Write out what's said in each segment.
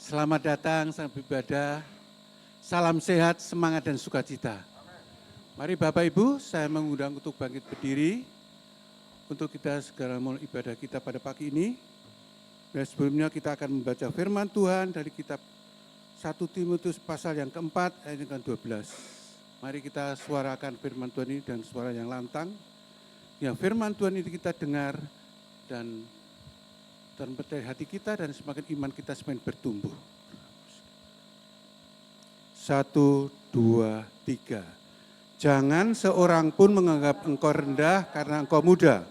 Selamat datang, selamat beribadah, salam sehat, semangat dan sukacita. Mari Bapak Ibu, saya mengundang untuk bangkit berdiri, untuk kita segera mulai ibadah kita pada pagi ini. Dan sebelumnya kita akan membaca firman Tuhan dari kitab 1 Timotius pasal yang keempat, ayat yang ke-12. Mari kita suarakan firman Tuhan ini dengan suara yang lantang. Yang firman Tuhan ini kita dengar dan mempercayai hati kita dan semakin iman kita semakin bertumbuh. 1, 2, 3. Jangan seorang pun menganggap engkau rendah karena engkau muda.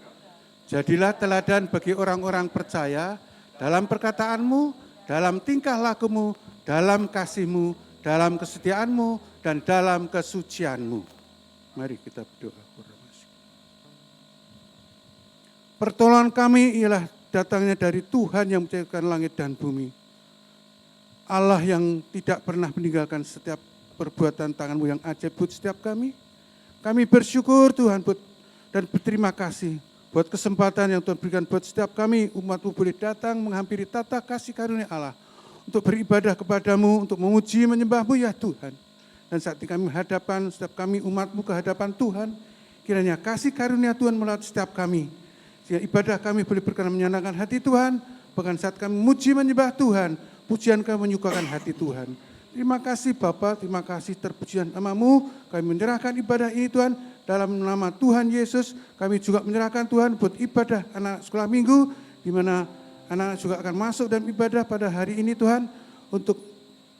Jadilah teladan bagi orang-orang percaya dalam perkataanmu, dalam tingkah lakumu, dalam kasihmu, dalam kesetiaanmu, dan dalam kesucianmu. Mari kita berdoa. Pertolongan kami ialah datangnya dari Tuhan yang menciptakan langit dan bumi. Allah yang tidak pernah meninggalkan setiap perbuatan tangan-Mu yang ajaib buat setiap kami. Kami bersyukur Tuhan dan berterima kasih buat kesempatan yang Tuhan berikan buat setiap kami, umat-Mu boleh datang menghampiri tata kasih karunia Allah untuk beribadah kepadamu, untuk memuji menyembah-Mu ya Tuhan. Dan saat ini kami menghadapan setiap kami umat-Mu ke hadapan Tuhan, kiranya kasih karunia Tuhan melalui setiap kami. Sehingga ibadah kami boleh berkenan menyenangkan hati Tuhan, bahkan saat kami memuji menyembah Tuhan, pujian kami menyukakan hati Tuhan. Terima kasih Bapa, terima kasih terpujian nama-Mu, kami menyerahkan ibadah ini Tuhan, dalam nama Tuhan Yesus, kami juga menyerahkan Tuhan buat ibadah anak sekolah minggu, di mana anak-anak juga akan masuk dan ibadah pada hari ini Tuhan, untuk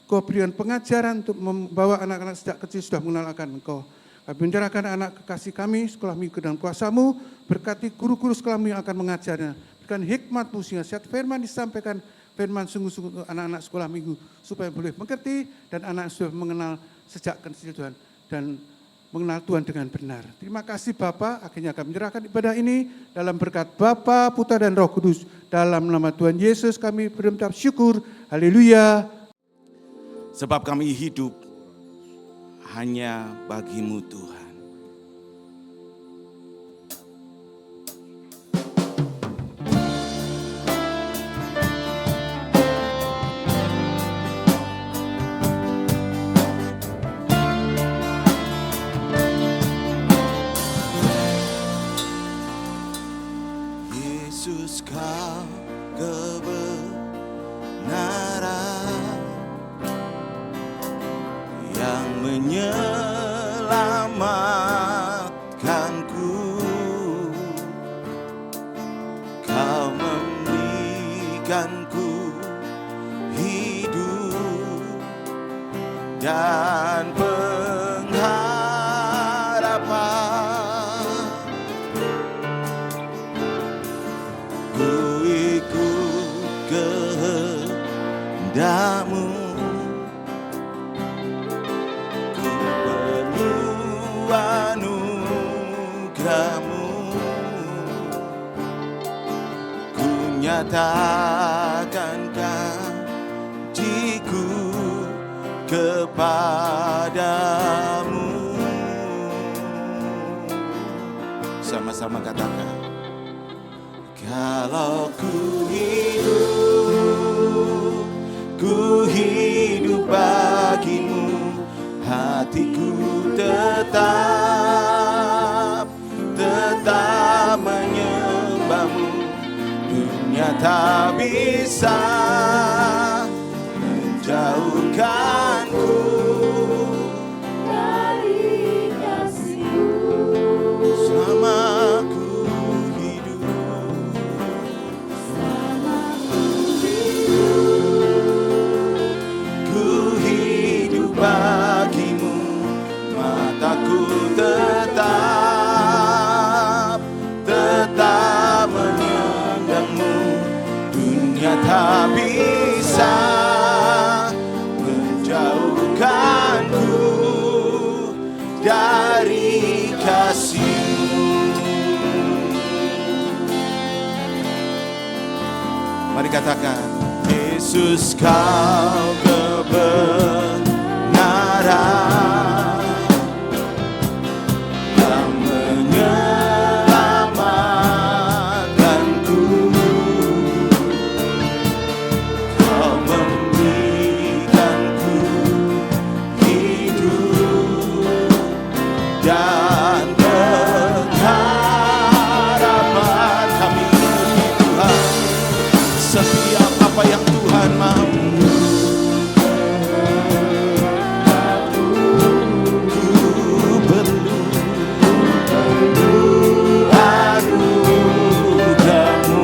Kau berikan pengajaran untuk membawa anak-anak sejak kecil sudah mengenal akan Engkau. Kami menyerahkan anak kekasih kami, sekolah minggu dan kuasa-Mu, berkati guru-guru sekolah minggu yang akan mengajarnya, berikan hikmat-Mu sehingga setiap firman disampaikan, firman sungguh-sungguh untuk anak-anak sekolah minggu, supaya boleh mengerti dan anak sudah mengenal sejak kecil Tuhan, dan mengenal Tuhan dengan benar. Terima kasih Bapa, akhirnya kami menyerahkan ibadah ini dalam berkat Bapa, Putra dan Roh Kudus. Dalam nama Tuhan Yesus kami berucap syukur. Haleluya. Sebab kami hidup hanya bagi-Mu Tuhan. Yesus Kau kebenaran yang menyelamatkanku. Kau memberikanku hidup dan pengharapan. Ku ikut kehendak-Mu, ku perlu anugerah-Mu, ku nyatakan janji-Ku kepadamu. Sama-sama katakan. Kalau ku hidup bagi-Mu, hatiku tetap menyembah-Mu. Dunia tak bisa menjauhkanku dari kasih-Mu. Selama bagi-Mu, mataku tetap menyandang-Mu. Dunia tak bisa menjauhkanku dari kasih-Mu. Mari katakan, Yesus Kau kebenaran yang menyelamatkanku. Kau memberi setiap apa yang Tuhan mau. Ku perlu anugerah-Mu.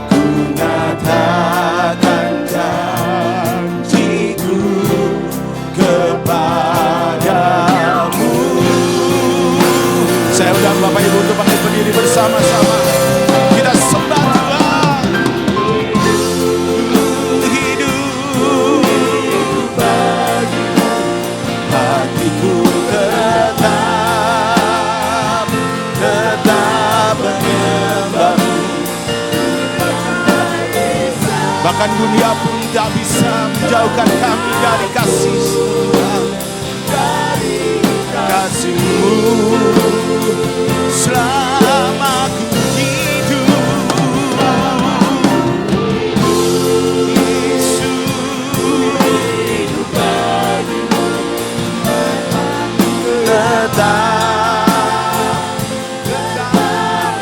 Ku nyatakan janjiku kepadamu. Saya undang Bapak Ibu untuk bangkit berdiri bersama-sama. Kita sembah Tuhan. Hidup bagimu, hatiku tetap menyembah-Mu. Bahkan dunia pun tak bisa menjauhkan kami dari kasih Tuhan, dari kasih-Mu. Selama ku hidup, Yesus, hidup bagimu, tetap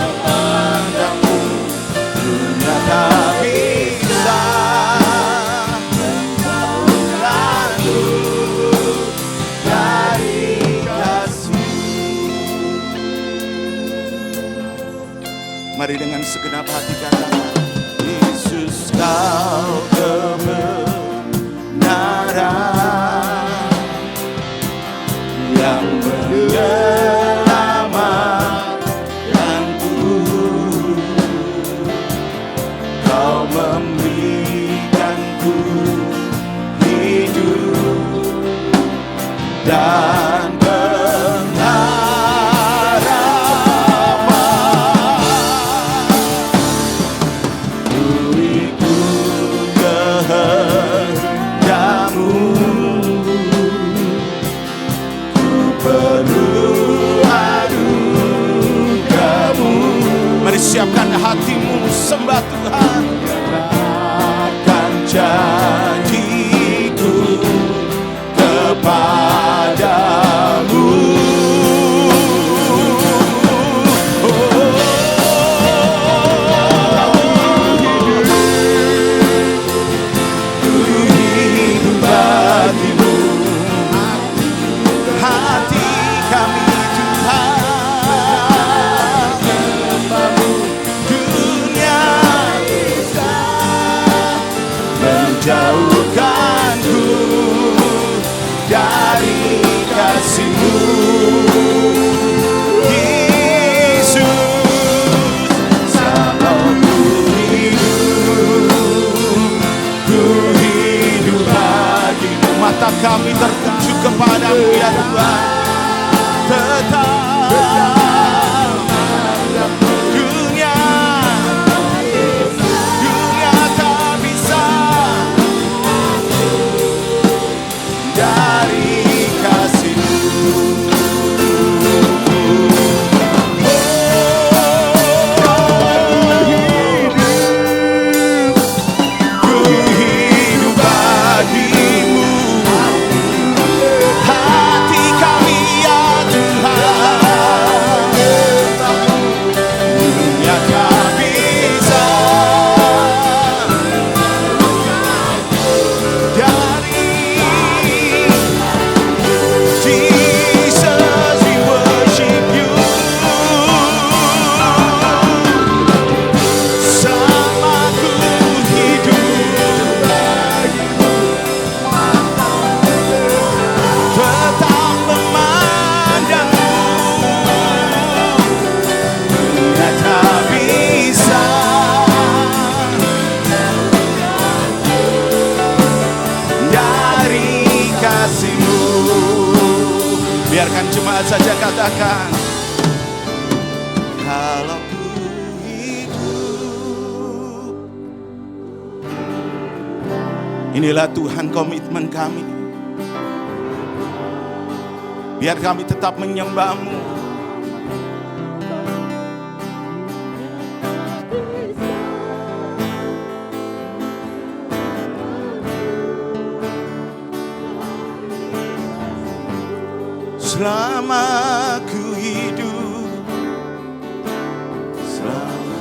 memandang-Mu. Dunia tak bisa menjauhkan-Mu dari kasih. Mari dengan segenap hati katakan, Yesus Kau kebenaran yang menyelamatkanku. Kau memberikanku hidup dan siapkan hatimu, sembah Tuhan. Katakan janjiku kepadamu. Ku hidup bagimu, hati kami jauhkanku dari kasih-Mu. Yesus, sama ku hidup bagimu. Mata kami tertuju kepadamu ya Tuhan, tetap dunia tak bisa dari kasih-Mu. Ku hidup bagimu, hati kami ya Tuhan, dunia tak bisa dari. Jesus, we worship you. Selama ku hidup bagimu, tetap memandang-Mu. Dunia tak bisa dari kasih-Mu. Biarkan jemaat saja katakan, kalau ku hidup. Inilah Tuhan komitmen kami. Biar kami tetap menyembah-Mu. Selama ku hidup, selama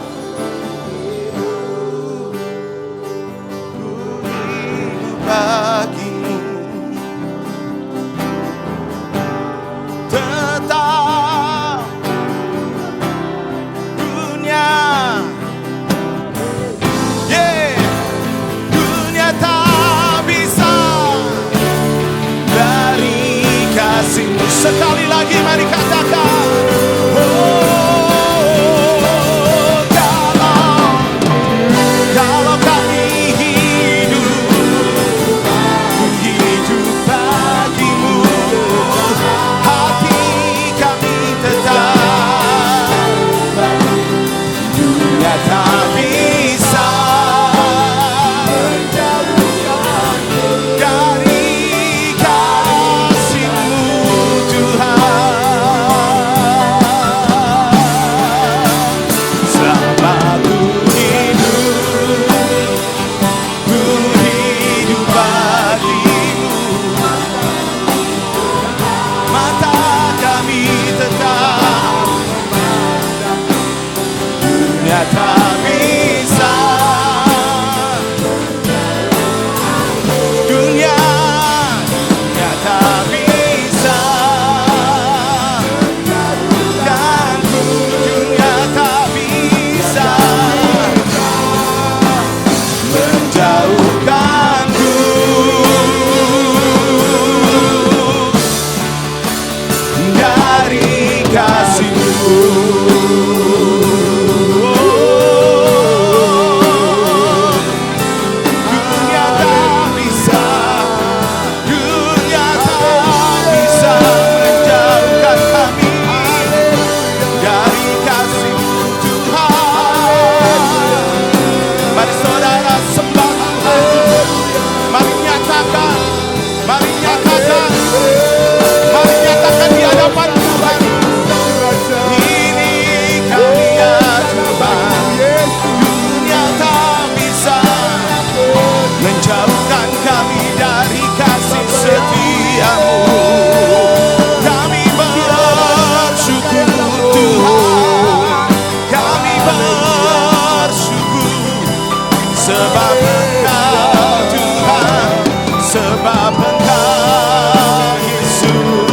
sebab Engkau Tuhan, sebab Engkau Yesus.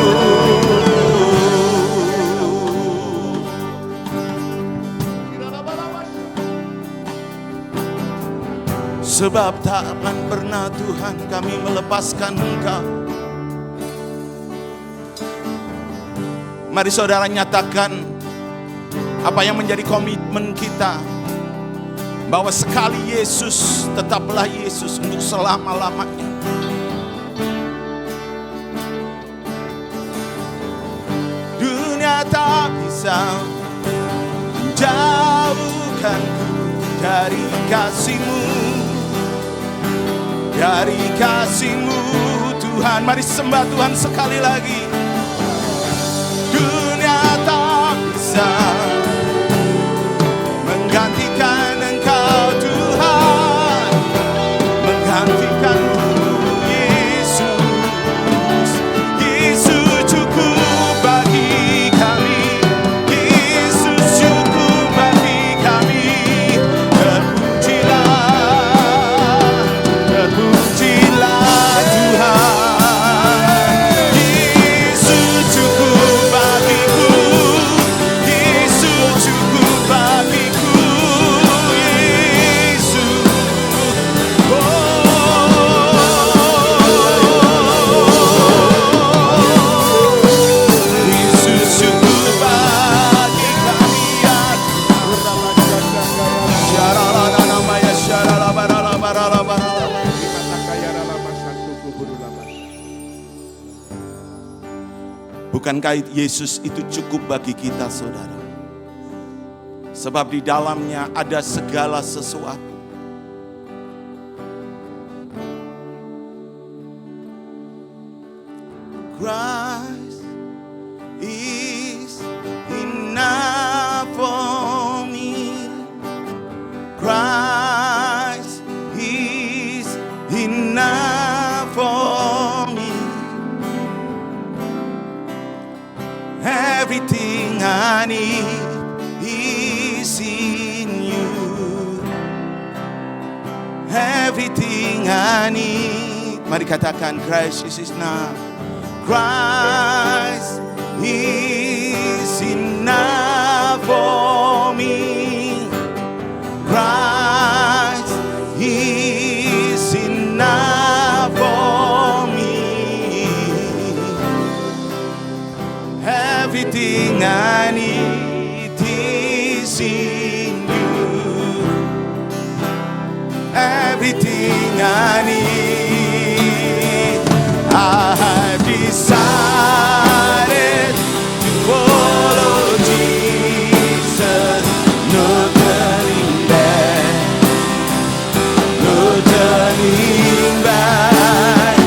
Sebab tak akan pernah Tuhan kami melepaskan Engkau. Mari saudara nyatakan apa yang menjadi komitmen kita, bahwa sekali Yesus, tetaplah Yesus untuk selama-lamanya. Dunia tak bisa menjauhkanku dari kasih-Mu, dari kasih-Mu Tuhan. Mari sembah Tuhan sekali lagi. Dunia tak bisa menggantikan Engkau Tuhan, menggantikan-Mu Yesus. Yesus cukup bagi kami, Yesus cukup bagi kami. Terpujilah, terpujilah Tuhan. Yesus cukup bagiku, Yesus cukup bagiku, Yesus. Yesus cukup bagi kami. Bukankah Yesus itu cukup bagi kita, saudara? Sebab di dalamnya ada segala sesuatu. Christ is enough for me. Christ is enough for me. Everything I need is in you. Everything I need. Mari katakan, Christ is enough. Christ is enough for me. Christ is enough for me. Everything I need is in you. Everything I need, I have decided to follow Jesus. No turning back, no turning back.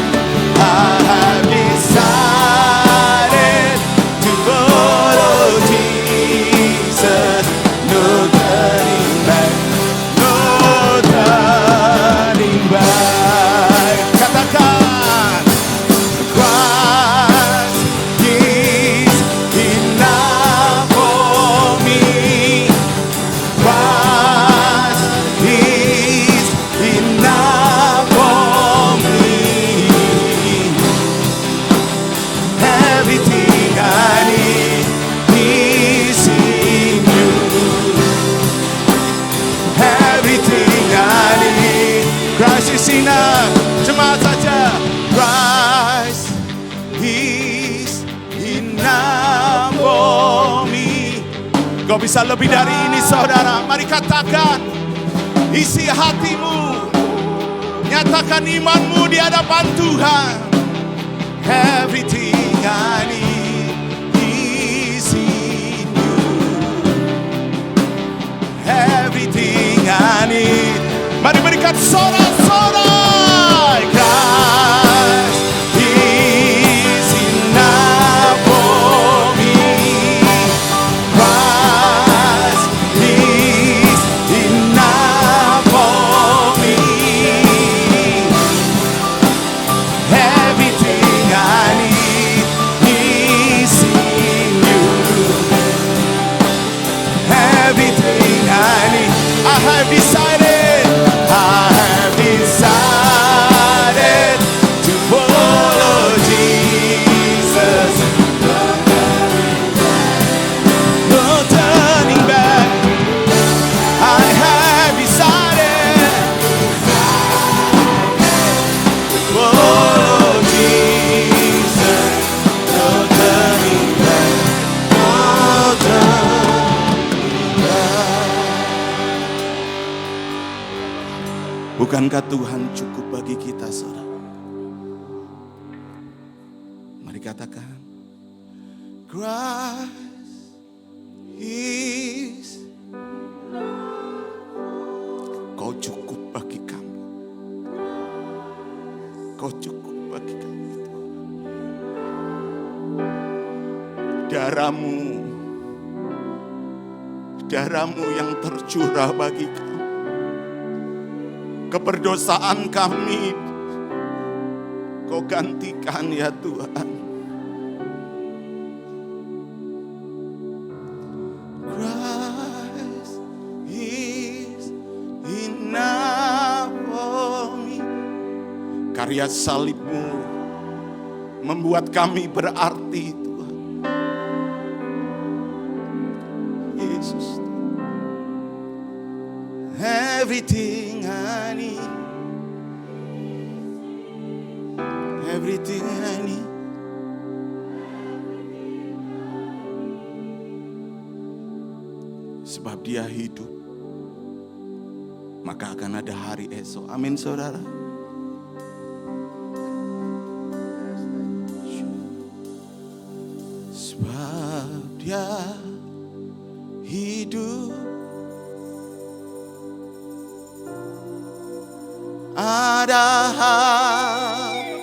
I have decided to follow Jesus. No turning back, no turning back. Katakan, Christ is enough for me. Christ is enough for me. Everything I need is in you. Everything I need, Christ is enough. Jemaat saja, Christ is enough for me. Kau bisa lebih dari ini, saudara. Mari katakan, isi hatimu, nyatakan imanmu di hadapan Tuhan. Everything I need is in you. Everything I need. Mari berikan sorak-sorai. Christ is enough for me. Christ is enough for me. Everything I need is in you. Everything I need, I have decided. I Bukankah Tuhan cukup bagi kita, saudara? Mari katakan, Christ is. Kau cukup bagi kami. Kau cukup bagi kami, Tuhan. Darahmu yang tercurah bagi kami. Keperdosaan kami Kau gantikan ya Tuhan. Christ is enough for me. Karya salib-Mu membuat kami berarti, Tuhan. Yesus, everything I need, everything I need. Sebab Dia hidup, maka akan ada hari esok. Amin, saudara. Sebab Dia hidup, ada hari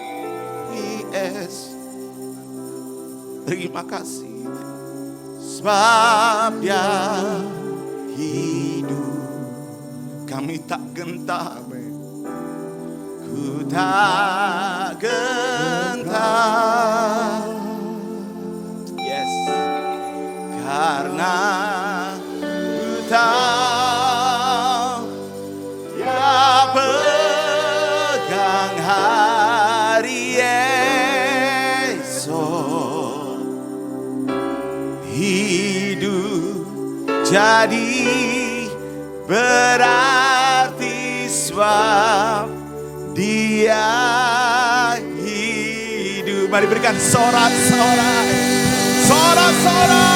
esok. Terima kasih. Sebab Dia hidup, kami tak gentar. Ku tak gentar. Yes, karena ku tahu Dia pegang hari esok. Hidup jadi berarti sebab Dia hidup. Mari berikan sorak-sorak, sorak-sorak.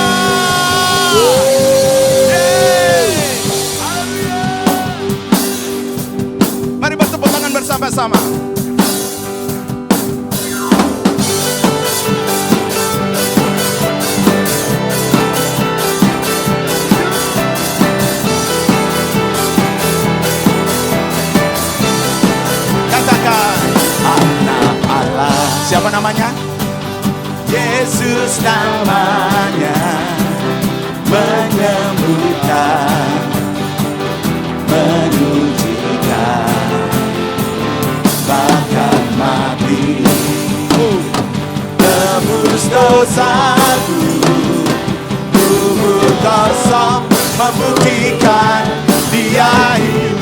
Mari bertepuk tangan bersama-sama. Siapa namanya? Yesus namanya, menyembuhkan, menyucikan, bahkan mati, tebus dosaku, kubur kosong membuktikan Dia hidup.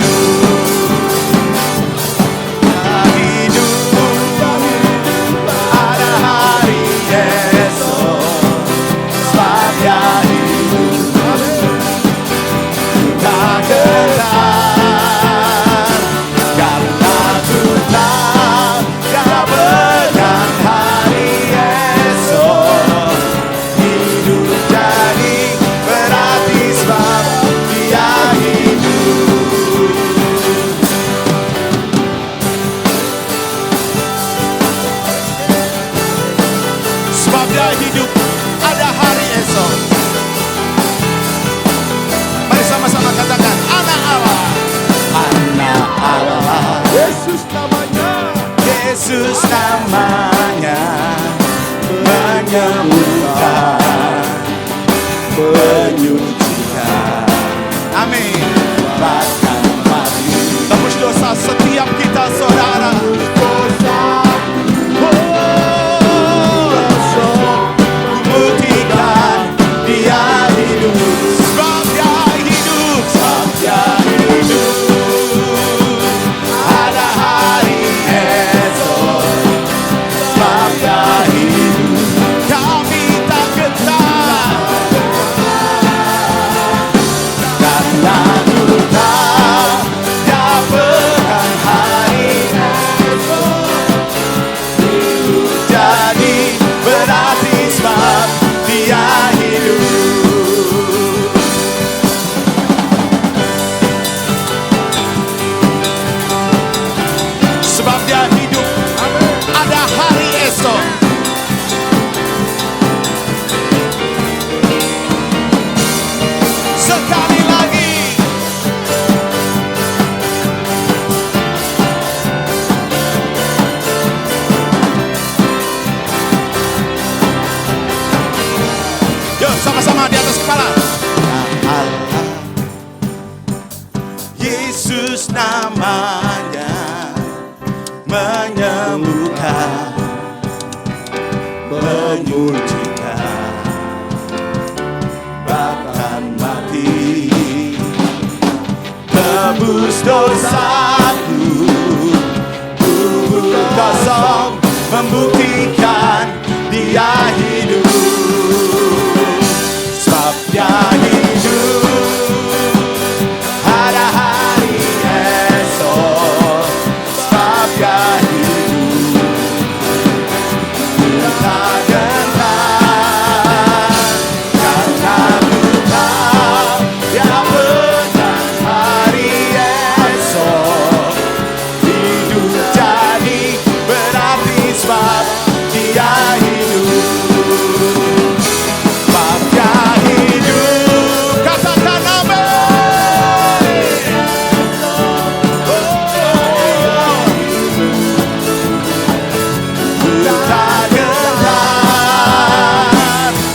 Yesus namanya, menyembuhkan, menyucikan. Amin. Bahkan mati, tebus dosa setiap kita, saudara. Buktikan Dia hidup. Sebab Dia hidup, sebab Dia hidup. Ada hari esok. Sebab Dia hidup, kami namanya menyembuhkan, menyucikan, bahkan mati, tebus dosaku, kubur kosong membuktikan Dia hidup. Sebab Dia hidup, ada hari esok. Sebab Dia hidup, tak gentar, karena ku tahu Dia menang hari esok. Hidup jadi berarti sebab Dia hidup. Sebab Dia hidup, katakan amin. Ku tak gentar,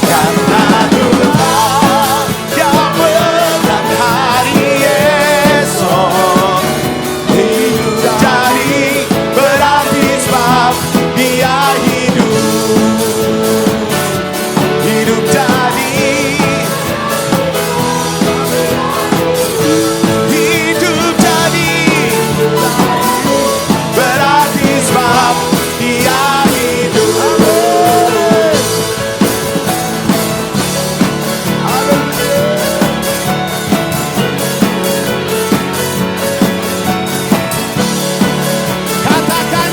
karena ku tahu Dia menang hari esok. Hidup jadi berarti sebab Dia hidup. Hidup jadi, hidup jadi berarti sebab Dia hidup. Katakan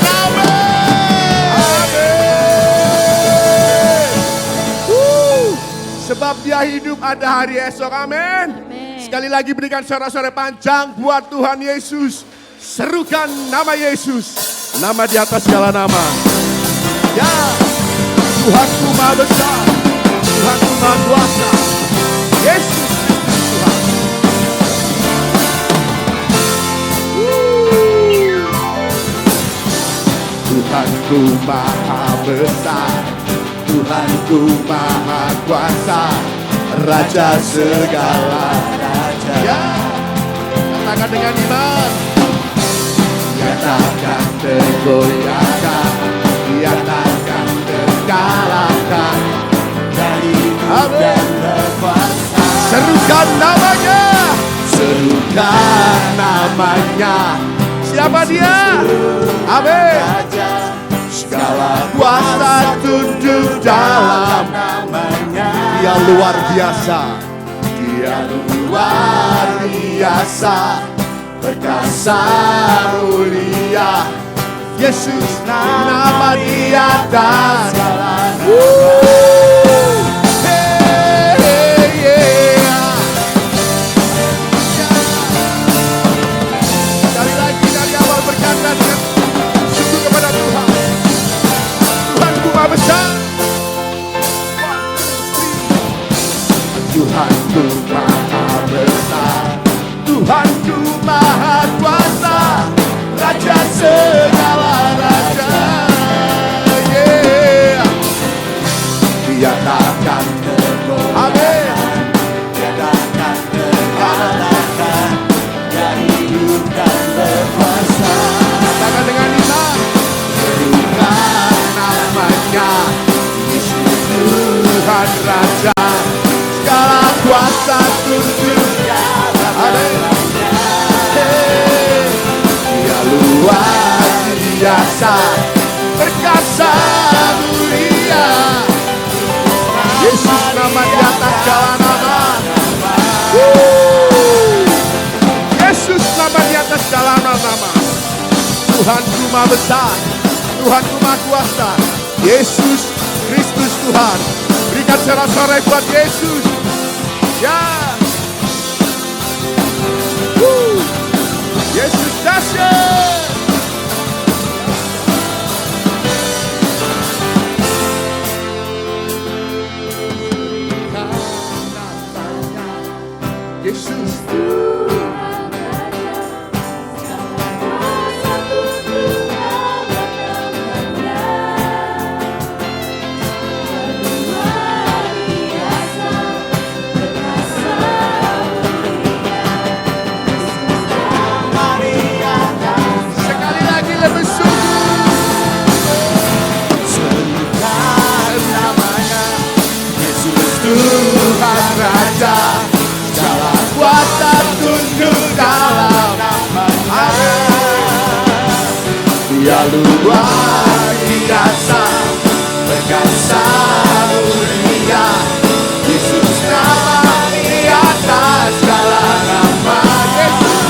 Sebab Dia hidup, ada hari esok. Amin. Sekali lagi berikan sorak-sorai panjang buat Tuhan Yesus. Serukan nama Yesus, nama di atas segala nama. Ya, Tuhanku Maha Besar, Tuhanku Maha Kuasa, Yesus Tuhan. Tuhanku Maha Besar, Tuhanku Maha Kuasa, Raja segala raja. Ya, katakan dengan iman. Dia takkan tergoyahkan, Dia takkan terkalahkan dari dan berkuasa. Serukan namanya, serukan namanya. Siapa Dia? Amin. Segala kuasa tunduk dalam namanya. Dia luar biasa, Dia luar biasa, perkasa mulia. Yesus nama di atas segala nama. Sekali lagi dari awal berkata dengan sungguh kepada Tuhan. Tuhanku Maha Besar, Tuhanku Maha Besar, Tuhanku Maha Kuasa, Raja segala raja. Yeah. Dia takkan tergoyahkan, amin. Dia takkan terkalahkan, Dia hidup dan berkuasa. Katakan dengan iman, serukan namanya, Yesus Tuhan Raja, segala kuasa tunduk dalam namanya. Dia luar biasa, perkasa mulia. Yesus nama di atas segala nama. Yesus nama di atas segala nama. Tuhanku Maha Besar, Tuhanku Maha Kuasa, Yesus Kristus Tuhan. Berikan sorak-sorai buat Yesus. Ya. Yesus dahsyat. Yesus Maria Dia luar biasa, perkasa mulia. Yesus nama di atas segala nama. Yesus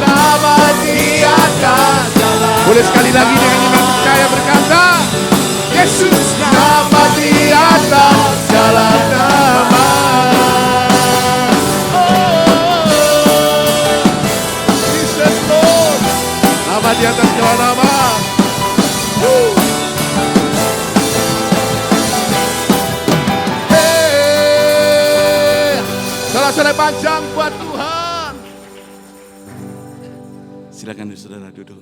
nama di atas segala. Boleh sekali lagi dengan iman percaya berkata, Yesus nama di atas segala nama. Jesus Lord, nama di atas segala nama. Sorak-sorai panjang buat Tuhan. Silakan saudara duduk.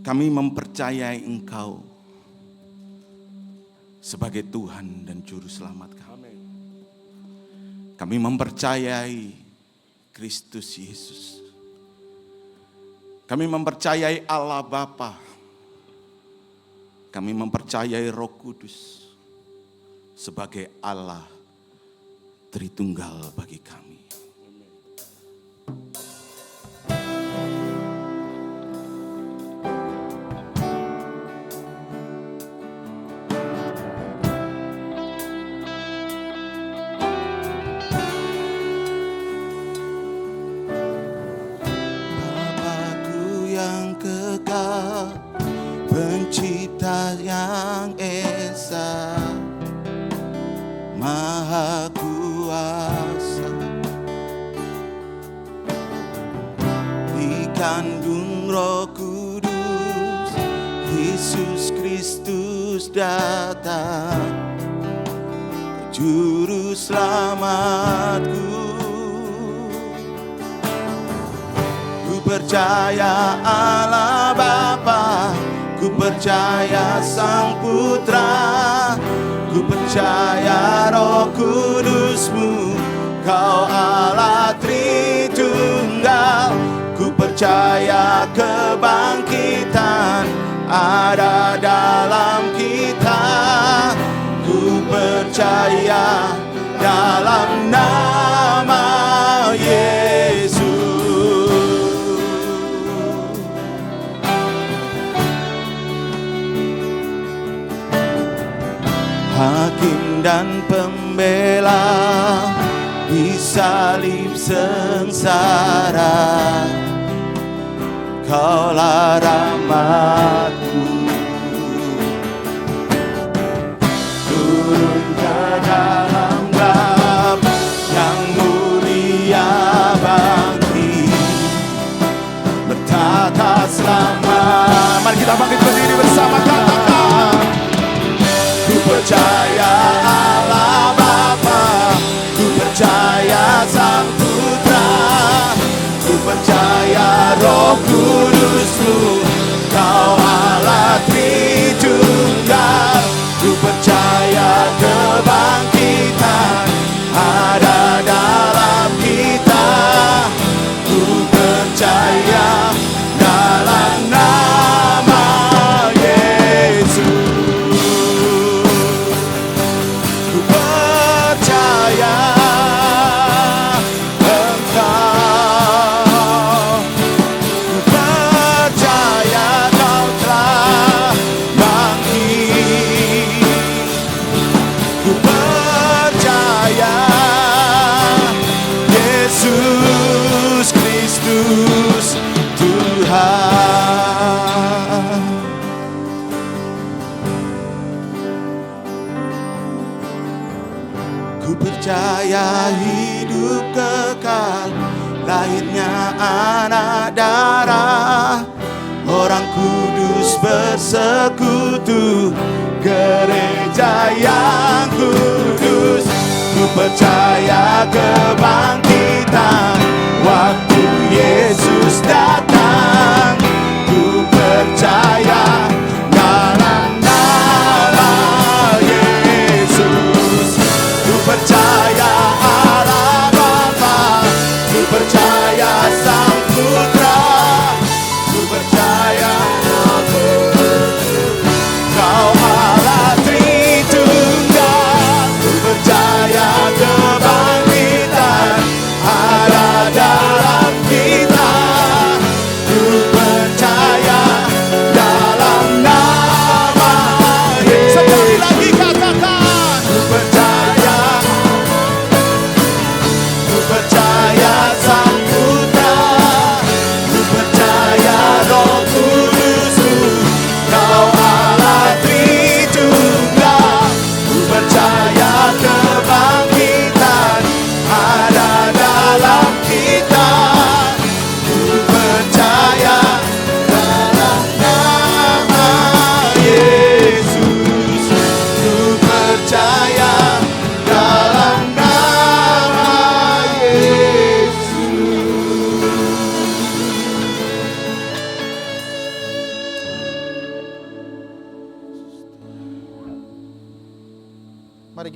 Kami mempercayai Engkau sebagai Tuhan dan Juru Selamat kami. Kami mempercayai Kristus Yesus. Kami mempercayai Allah Bapa. Kami mempercayai Roh Kudus sebagai Allah Tritunggal bagi kami. Bapa-Ku yang kekal, Pencipta yang esa, Maha Kuasa, dikandung Roh Kudus, Yesus Kristus datang, Juru Selamatku. Ku percaya Allah Bapa, ku percaya Sang Putra, ku percaya Roh Kudus-Mu, Kau Allah Tritunggal. Ku percaya kebangkitan ada dalam kita. Ku percaya dalam nama Yesus. Hakim dan pembela di salib sengsara, Kaulah rahmat-Ku. Turun ke dalam bab yang mulia, bangkit bertata selama. Mari kita bangkit berdiri bersama, katakan, ku percaya Allah Bapa, ku percaya Sang Putra, ku percaya Roh Kudus-Mu, Kau Allah Tritunggal. Ku percaya kebangkitan ada dalam kita. Ku percaya dalam nama Yesus. Ku percaya Engkau, ku percaya Kau telah bangkit. Ku percaya Yesus Kristus Tuhan. Ku percaya hidup kekal, lahirnya anak darah, orang kudus bersekutu, gereja yang kudus. Ku percaya kebangkitan waktu Yesus datang. Ku percaya dalam nama Yesus. Ku percaya Allah Bapa, ku percaya Sang Putra, ku percaya Kau Allah Tritunggal. Ku percaya kebangkitan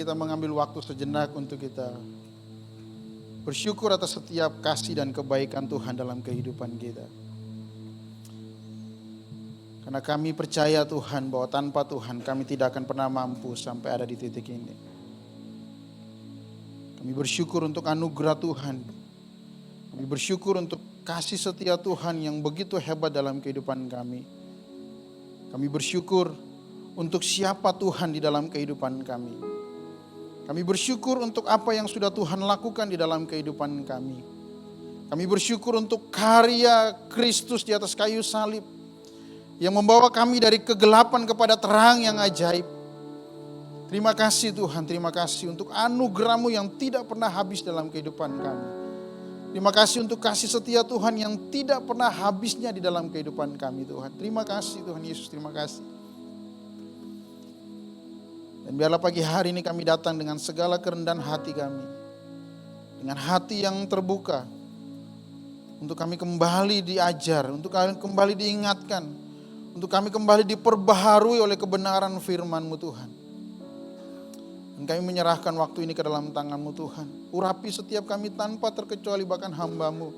kita mengambil waktu sejenak untuk kita bersyukur atas setiap kasih dan kebaikan Tuhan dalam kehidupan kita. Karena kami percaya Tuhan bahwa tanpa Tuhan kami tidak akan pernah mampu sampai ada di titik ini. Kami bersyukur untuk anugerah Tuhan. Kami bersyukur untuk kasih setia Tuhan yang begitu hebat dalam kehidupan kami. Kami bersyukur untuk siapa Tuhan di dalam kehidupan kami. Kami bersyukur untuk apa yang sudah Tuhan lakukan di dalam kehidupan kami. Kami bersyukur untuk karya Kristus di atas kayu salib yang membawa kami dari kegelapan kepada terang yang ajaib. Terima kasih Tuhan, terima kasih untuk anugerah-Mu yang tidak pernah habis dalam kehidupan kami. Terima kasih untuk kasih setia Tuhan yang tidak pernah habisnya di dalam kehidupan kami Tuhan. Terima kasih Tuhan Yesus, terima kasih. Dan biarlah pagi hari ini kami datang dengan segala kerendahan hati kami. Dengan hati yang terbuka. Untuk kami kembali diajar, untuk kami kembali diingatkan. Untuk kami kembali diperbaharui oleh kebenaran firman-Mu Tuhan. Dan kami menyerahkan waktu ini ke dalam tangan-Mu Tuhan. Urapi setiap kami tanpa terkecuali bahkan hamba-Mu.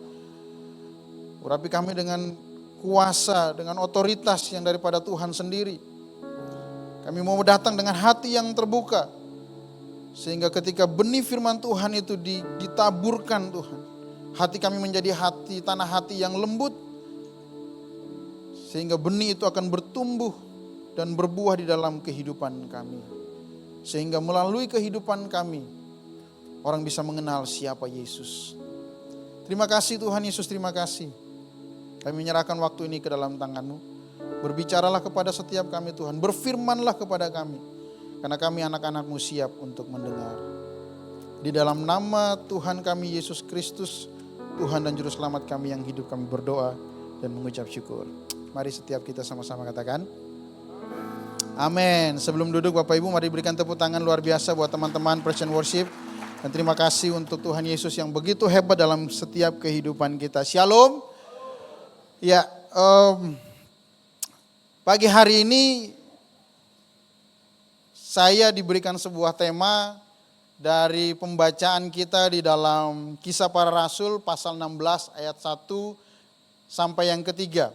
Urapi kami dengan kuasa, dengan otoritas yang daripada Tuhan sendiri. Kami mau datang dengan hati yang terbuka. Sehingga ketika benih firman Tuhan itu ditaburkan Tuhan. Hati kami menjadi tanah hati yang lembut. Sehingga benih itu akan bertumbuh dan berbuah di dalam kehidupan kami. Sehingga melalui kehidupan kami, orang bisa mengenal siapa Yesus. Terima kasih Tuhan Yesus, terima kasih. Kami menyerahkan waktu ini ke dalam tangan-Mu. Berbicaralah kepada setiap kami Tuhan, berfirmanlah kepada kami. Karena kami anak-anak-Mu siap untuk mendengar. Di dalam nama Tuhan kami Yesus Kristus, Tuhan dan Juru Selamat kami yang hidup, kami berdoa dan mengucap syukur. Mari setiap kita sama-sama katakan amin. Sebelum duduk Bapak Ibu, mari berikan tepuk tangan luar biasa buat teman-teman Praise and Worship. Dan terima kasih untuk Tuhan Yesus yang begitu hebat dalam setiap kehidupan kita. Shalom. Ya, pagi hari ini saya diberikan sebuah tema dari pembacaan kita di dalam Kisah Para Rasul pasal 16 ayat 1 sampai yang ketiga.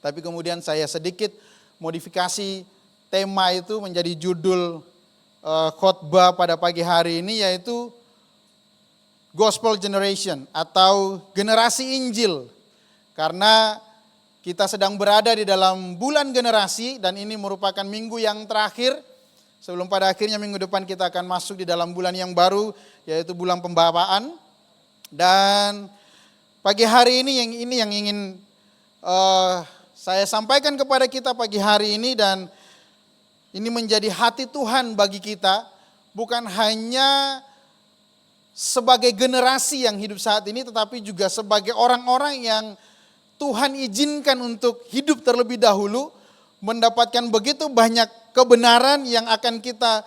Tapi kemudian saya sedikit modifikasi tema itu menjadi judul khotbah pada pagi hari ini, yaitu Gospel Generation atau generasi Injil. Karena kita sedang berada di dalam bulan generasi dan ini merupakan minggu yang terakhir. Sebelum pada akhirnya minggu depan kita akan masuk di dalam bulan yang baru, yaitu bulan pembapaan. Dan pagi hari ini yang ingin saya sampaikan kepada kita pagi hari ini, dan ini menjadi hati Tuhan bagi kita, bukan hanya sebagai generasi yang hidup saat ini, tetapi juga sebagai orang-orang yang Tuhan izinkan untuk hidup terlebih dahulu, mendapatkan begitu banyak kebenaran yang akan kita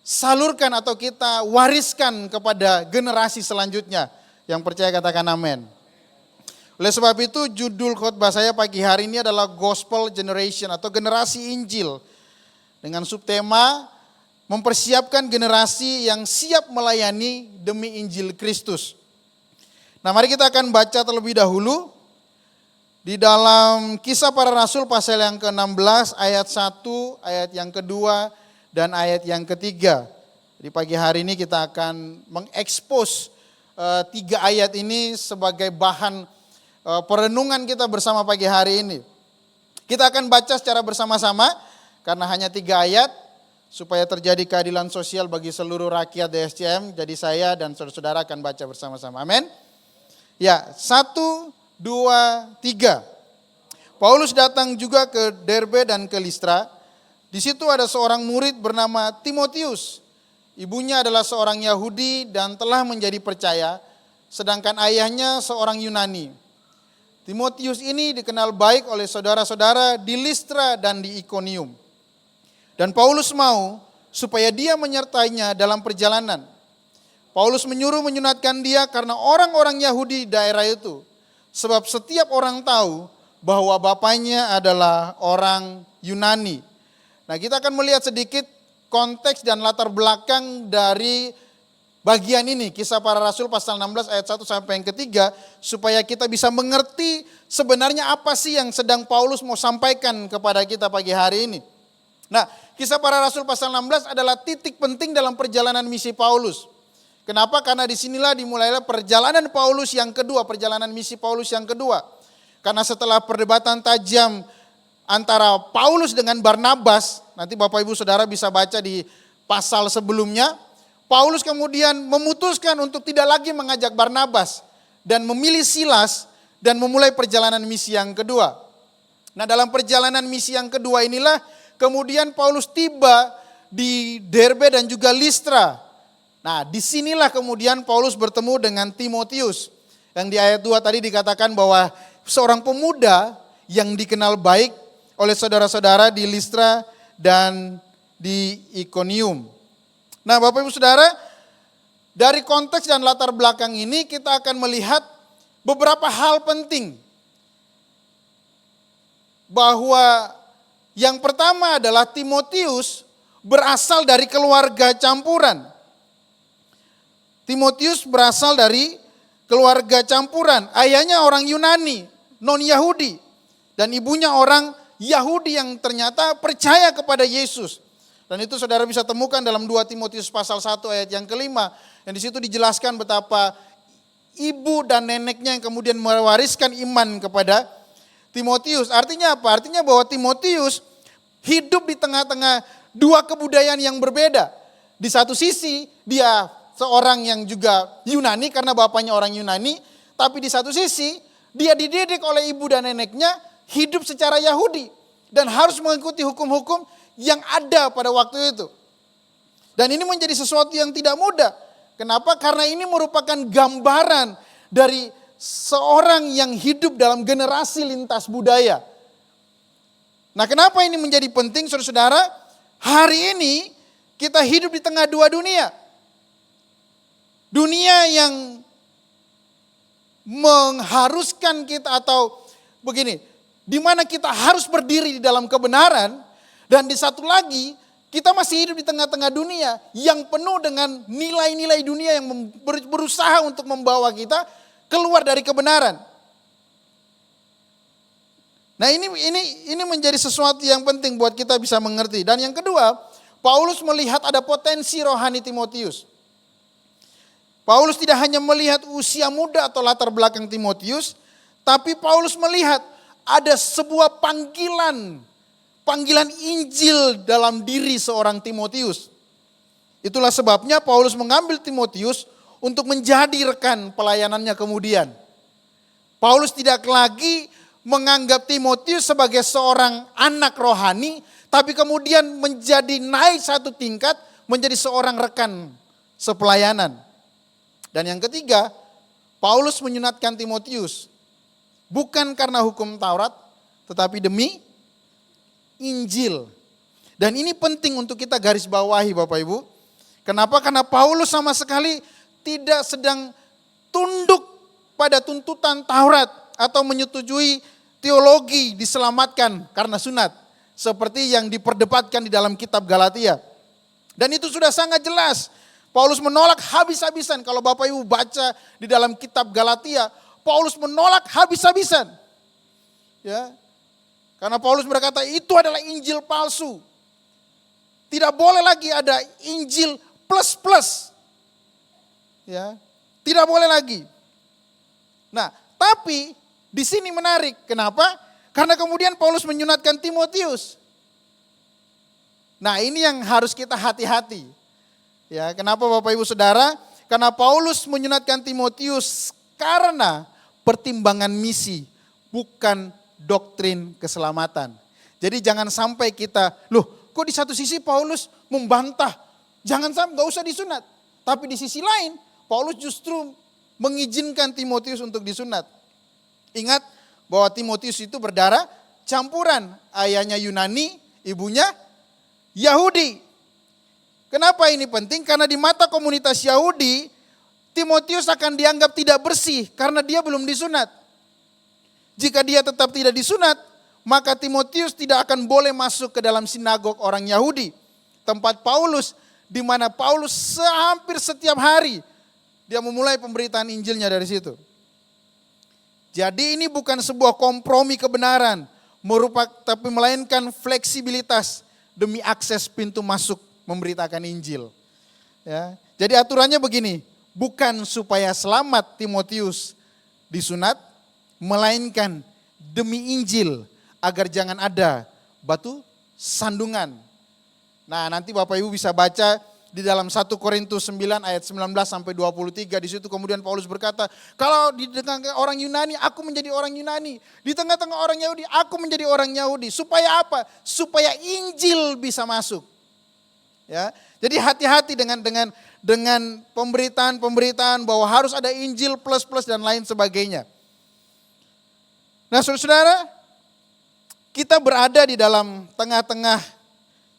salurkan atau kita wariskan kepada generasi selanjutnya. Yang percaya katakan amin. Oleh sebab itu judul khotbah saya pagi hari ini adalah Gospel Generation atau generasi Injil. Dengan subtema mempersiapkan generasi yang siap melayani demi Injil Kristus. Nah, mari kita akan baca terlebih dahulu di dalam Kisah Para Rasul pasal yang ke-16 ayat 1, ayat yang kedua dan ayat yang ketiga. Di pagi hari ini kita akan mengekspos 3 ayat ini sebagai bahan perenungan kita bersama pagi hari ini. Kita akan baca secara bersama-sama karena hanya 3 ayat supaya terjadi keadilan sosial bagi seluruh rakyat DSCM. Jadi saya dan saudara-saudara akan baca bersama-sama. Amin. Ya, 1, 2, 3. Paulus datang juga ke Derbe dan ke Listra. Di situ ada seorang murid bernama Timotius. Ibunya adalah seorang Yahudi dan telah menjadi percaya, sedangkan ayahnya seorang Yunani. Timotius ini dikenal baik oleh saudara-saudara di Listra dan di Ikonium. Dan Paulus mau supaya dia menyertainya dalam perjalanan. Paulus menyuruh menyunatkan dia karena orang-orang Yahudi di daerah itu. Sebab setiap orang tahu bahwa bapaknya adalah orang Yunani. Nah, kita akan melihat sedikit konteks dan latar belakang dari bagian ini, Kisah Para Rasul pasal 16 ayat 1 sampai yang ketiga, supaya kita bisa mengerti sebenarnya apa sih yang sedang Paulus mau sampaikan kepada kita pagi hari ini. Nah, Kisah Para Rasul pasal 16 adalah titik penting dalam perjalanan misi Paulus. Kenapa? Karena disinilah dimulailah perjalanan Paulus yang kedua, perjalanan misi Paulus yang kedua. Karena setelah perdebatan tajam antara Paulus dengan Barnabas, nanti Bapak Ibu Saudara bisa baca di pasal sebelumnya, Paulus kemudian memutuskan untuk tidak lagi mengajak Barnabas dan memilih Silas dan memulai perjalanan misi yang kedua. Nah, dalam perjalanan misi yang kedua inilah kemudian Paulus tiba di Derbe dan juga Listra. Nah, disinilah kemudian Paulus bertemu dengan Timotius. Yang di ayat 2 tadi dikatakan bahwa seorang pemuda yang dikenal baik oleh saudara-saudara di Listra dan di Ikonium. Nah, Bapak Ibu Saudara, dari konteks dan latar belakang ini kita akan melihat beberapa hal penting. Bahwa yang pertama adalah Timotius berasal dari keluarga campuran. Timotius berasal dari keluarga campuran. Ayahnya orang Yunani, non-Yahudi. Dan ibunya orang Yahudi yang ternyata percaya kepada Yesus. Dan itu saudara bisa temukan dalam 2 Timotius pasal 1 ayat yang kelima. Yang di situ dijelaskan betapa ibu dan neneknya yang kemudian mewariskan iman kepada Timotius. Artinya apa? Artinya bahwa Timotius hidup di tengah-tengah dua kebudayaan yang berbeda. Di satu sisi dia seorang yang juga Yunani karena bapaknya orang Yunani. Tapi di satu sisi dia dididik oleh ibu dan neneknya hidup secara Yahudi. Dan harus mengikuti hukum-hukum yang ada pada waktu itu. Dan ini menjadi sesuatu yang tidak mudah. Kenapa? Karena ini merupakan gambaran dari seorang yang hidup dalam generasi lintas budaya. Nah, kenapa ini menjadi penting saudara-saudara? Hari ini kita hidup di tengah dua dunia. Dunia yang mengharuskan kita atau begini, di mana kita harus berdiri di dalam kebenaran, dan di satu lagi kita masih hidup di tengah-tengah dunia yang penuh dengan nilai-nilai dunia yang berusaha untuk membawa kita keluar dari kebenaran. Nah, ini menjadi sesuatu yang penting buat kita bisa mengerti. Dan yang kedua, Paulus melihat ada potensi rohani Timotius. Paulus tidak hanya melihat usia muda atau latar belakang Timotius, tapi Paulus melihat ada sebuah panggilan Injil dalam diri seorang Timotius. Itulah sebabnya Paulus mengambil Timotius untuk menjadi rekan pelayanannya kemudian. Paulus tidak lagi menganggap Timotius sebagai seorang anak rohani, tapi kemudian menjadi naik satu tingkat menjadi seorang rekan sepelayanan. Dan yang ketiga, Paulus menyunatkan Timotius bukan karena hukum Taurat, tetapi demi Injil. Dan ini penting untuk kita garis bawahi Bapak Ibu. Kenapa? Karena Paulus sama sekali tidak sedang tunduk pada tuntutan Taurat atau menyetujui teologi diselamatkan karena sunat. Seperti yang diperdebatkan di dalam kitab Galatia. Dan itu sudah sangat jelas. Paulus menolak habis-habisan. Kalau Bapak Ibu baca di dalam kitab Galatia, Paulus menolak habis-habisan. Ya. Karena Paulus berkata itu adalah Injil palsu. Tidak boleh lagi ada Injil plus-plus. Ya. Tidak boleh lagi. Nah, tapi di sini menarik. Kenapa? Karena kemudian Paulus menyunatkan Timotius. Nah, ini yang harus kita hati-hati. Ya, kenapa Bapak Ibu Saudara? Karena Paulus menyunatkan Timotius karena pertimbangan misi, bukan doktrin keselamatan. Jadi jangan sampai kita, kok di satu sisi Paulus membantah, jangan sampai gak usah disunat. Tapi di sisi lain, Paulus justru mengizinkan Timotius untuk disunat. Ingat bahwa Timotius itu berdarah campuran, ayahnya Yunani, ibunya Yahudi. Kenapa ini penting? Karena di mata komunitas Yahudi, Timotius akan dianggap tidak bersih karena dia belum disunat. Jika dia tetap tidak disunat, maka Timotius tidak akan boleh masuk ke dalam sinagog orang Yahudi. tempat Paulus, di mana Paulus hampir setiap hari dia memulai pemberitaan Injilnya dari situ. Jadi ini bukan sebuah kompromi kebenaran, tapi melainkan fleksibilitas demi akses pintu masuk memberitakan Injil. Ya, jadi aturannya begini, bukan supaya selamat Timotius disunat, melainkan demi Injil agar jangan ada batu sandungan. Nah, nanti Bapak Ibu bisa baca di dalam 1 Korintus 9 ayat 19 sampai 23. Di situ kemudian Paulus berkata, kalau di tengah orang Yunani aku menjadi orang Yunani, di tengah-tengah orang Yahudi aku menjadi orang Yahudi. Supaya apa? Supaya Injil bisa masuk. Ya. Jadi hati-hati dengan pemberitaan bahwa harus ada Injil plus dan lain sebagainya. Nah, saudara-saudara, kita berada di dalam tengah-tengah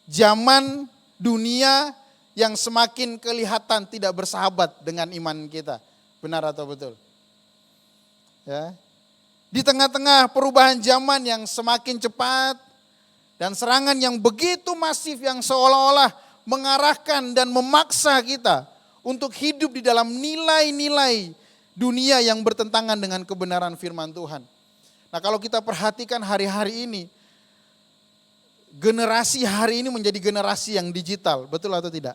zaman dunia yang semakin kelihatan tidak bersahabat dengan iman kita. Benar atau betul? Ya. Di tengah-tengah perubahan zaman yang semakin cepat dan serangan yang begitu masif yang seolah-olah mengarahkan dan memaksa kita untuk hidup di dalam nilai-nilai dunia yang bertentangan dengan kebenaran firman Tuhan. Nah, kalau kita perhatikan hari-hari ini, generasi hari ini menjadi generasi yang digital, betul atau tidak?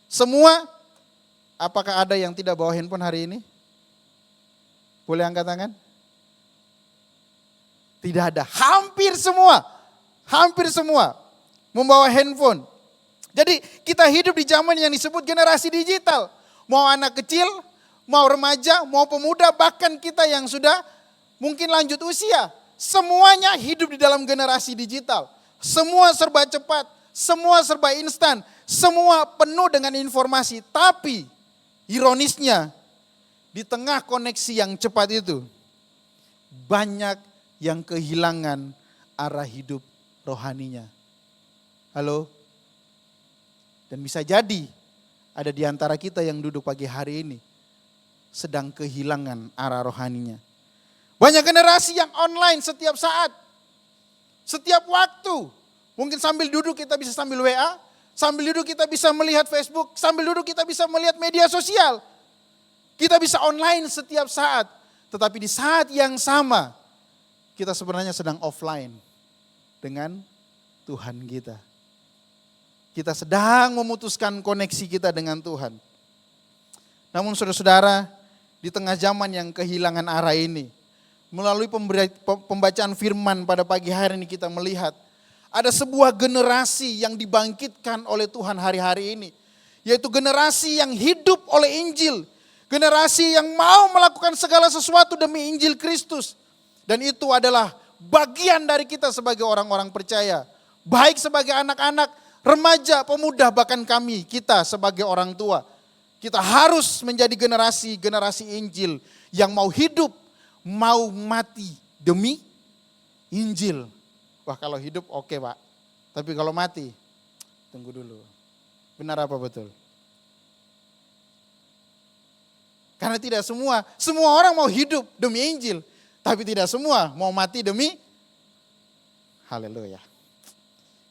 Semua, apakah ada yang tidak bawa handphone hari ini? Boleh angkat tangan? Tidak ada, hampir semua membawa handphone. Jadi kita hidup di zaman yang disebut generasi digital. Mau anak kecil, mau remaja, mau pemuda, bahkan kita yang sudah mungkin lanjut usia. Semuanya hidup di dalam generasi digital. Semua serba cepat, semua serba instan, semua penuh dengan informasi. Tapi ironisnya di tengah koneksi yang cepat itu banyak yang kehilangan arah hidup rohaninya. Halo? Dan bisa jadi ada di antara kita yang duduk pagi hari ini sedang kehilangan arah rohaninya. Banyak generasi yang online setiap saat, setiap waktu. Mungkin sambil duduk kita bisa sambil WA, sambil duduk kita bisa melihat Facebook, sambil duduk kita bisa melihat media sosial. Kita bisa online setiap saat. Tetapi di saat yang sama kita sebenarnya sedang offline dengan Tuhan kita. Kita sedang memutuskan koneksi kita dengan Tuhan. Namun saudara-saudara, di tengah zaman yang kehilangan arah ini, melalui pembacaan firman pada pagi hari ini kita melihat ada sebuah generasi yang dibangkitkan oleh Tuhan hari-hari ini. Yaitu generasi yang hidup oleh Injil. Generasi yang mau melakukan segala sesuatu demi Injil Kristus. Dan itu adalah bagian dari kita sebagai orang-orang percaya. Baik sebagai anak-anak, remaja, pemuda, bahkan kita sebagai orang tua. Kita harus menjadi generasi Injil yang mau hidup, mau mati demi Injil. Wah, kalau hidup oke, Pak. Tapi kalau mati, tunggu dulu. Benar apa betul? Karena tidak semua orang mau hidup demi Injil. Tapi tidak semua mau mati demi haleluya.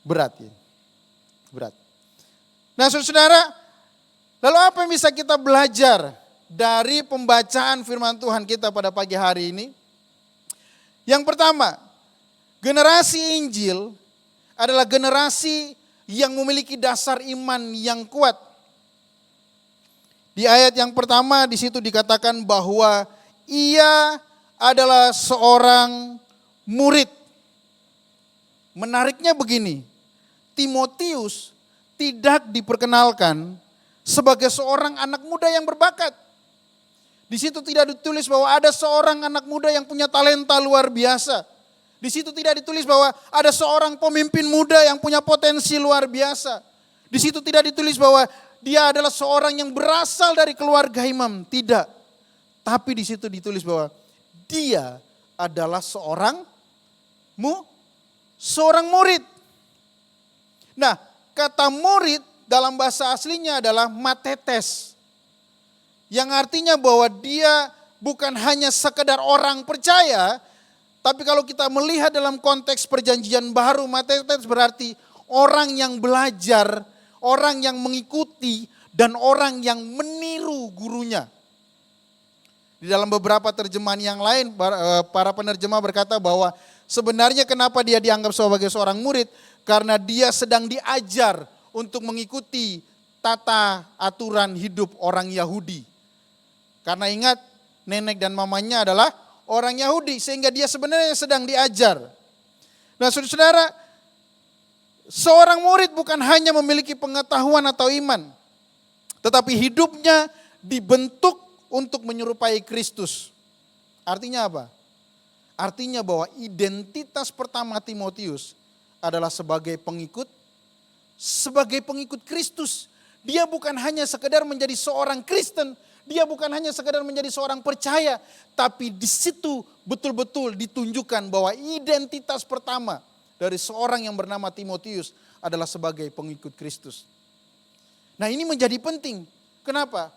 Berat ya. Berat. Nah, saudara, lalu apa yang bisa kita belajar dari pembacaan firman Tuhan kita pada pagi hari ini? Yang pertama, generasi Injil adalah generasi yang memiliki dasar iman yang kuat. Di ayat yang pertama di situ dikatakan bahwa ia adalah seorang murid. Menariknya begini, Timotius tidak diperkenalkan sebagai seorang anak muda yang berbakat. Di situ tidak ditulis bahwa ada seorang anak muda yang punya talenta luar biasa. Di situ tidak ditulis bahwa ada seorang pemimpin muda yang punya potensi luar biasa. Di situ tidak ditulis bahwa dia adalah seorang yang berasal dari keluarga imam. Tidak. Tapi di situ ditulis bahwa dia adalah seorang murid. Nah, kata murid dalam bahasa aslinya adalah matetes. Yang artinya bahwa dia bukan hanya sekedar orang percaya, tapi kalau kita melihat dalam konteks perjanjian baru, matetes berarti orang yang belajar, orang yang mengikuti, dan orang yang meniru gurunya. Di dalam beberapa terjemahan yang lain, para penerjemah berkata bahwa sebenarnya kenapa dia dianggap sebagai seorang murid, karena dia sedang diajar untuk mengikuti tata aturan hidup orang Yahudi. Karena ingat, nenek dan mamanya adalah orang Yahudi, sehingga dia sebenarnya sedang diajar. Nah saudara-saudara, seorang murid bukan hanya memiliki pengetahuan atau iman, tetapi hidupnya dibentuk untuk menyerupai Kristus. Artinya apa? Artinya bahwa identitas pertama Timotius adalah sebagai pengikut Kristus. Dia bukan hanya sekedar menjadi seorang Kristen, dia bukan hanya sekedar menjadi seorang percaya, tapi di situ betul-betul ditunjukkan bahwa identitas pertama dari seorang yang bernama Timotius adalah sebagai pengikut Kristus. Nah ini menjadi penting. Kenapa?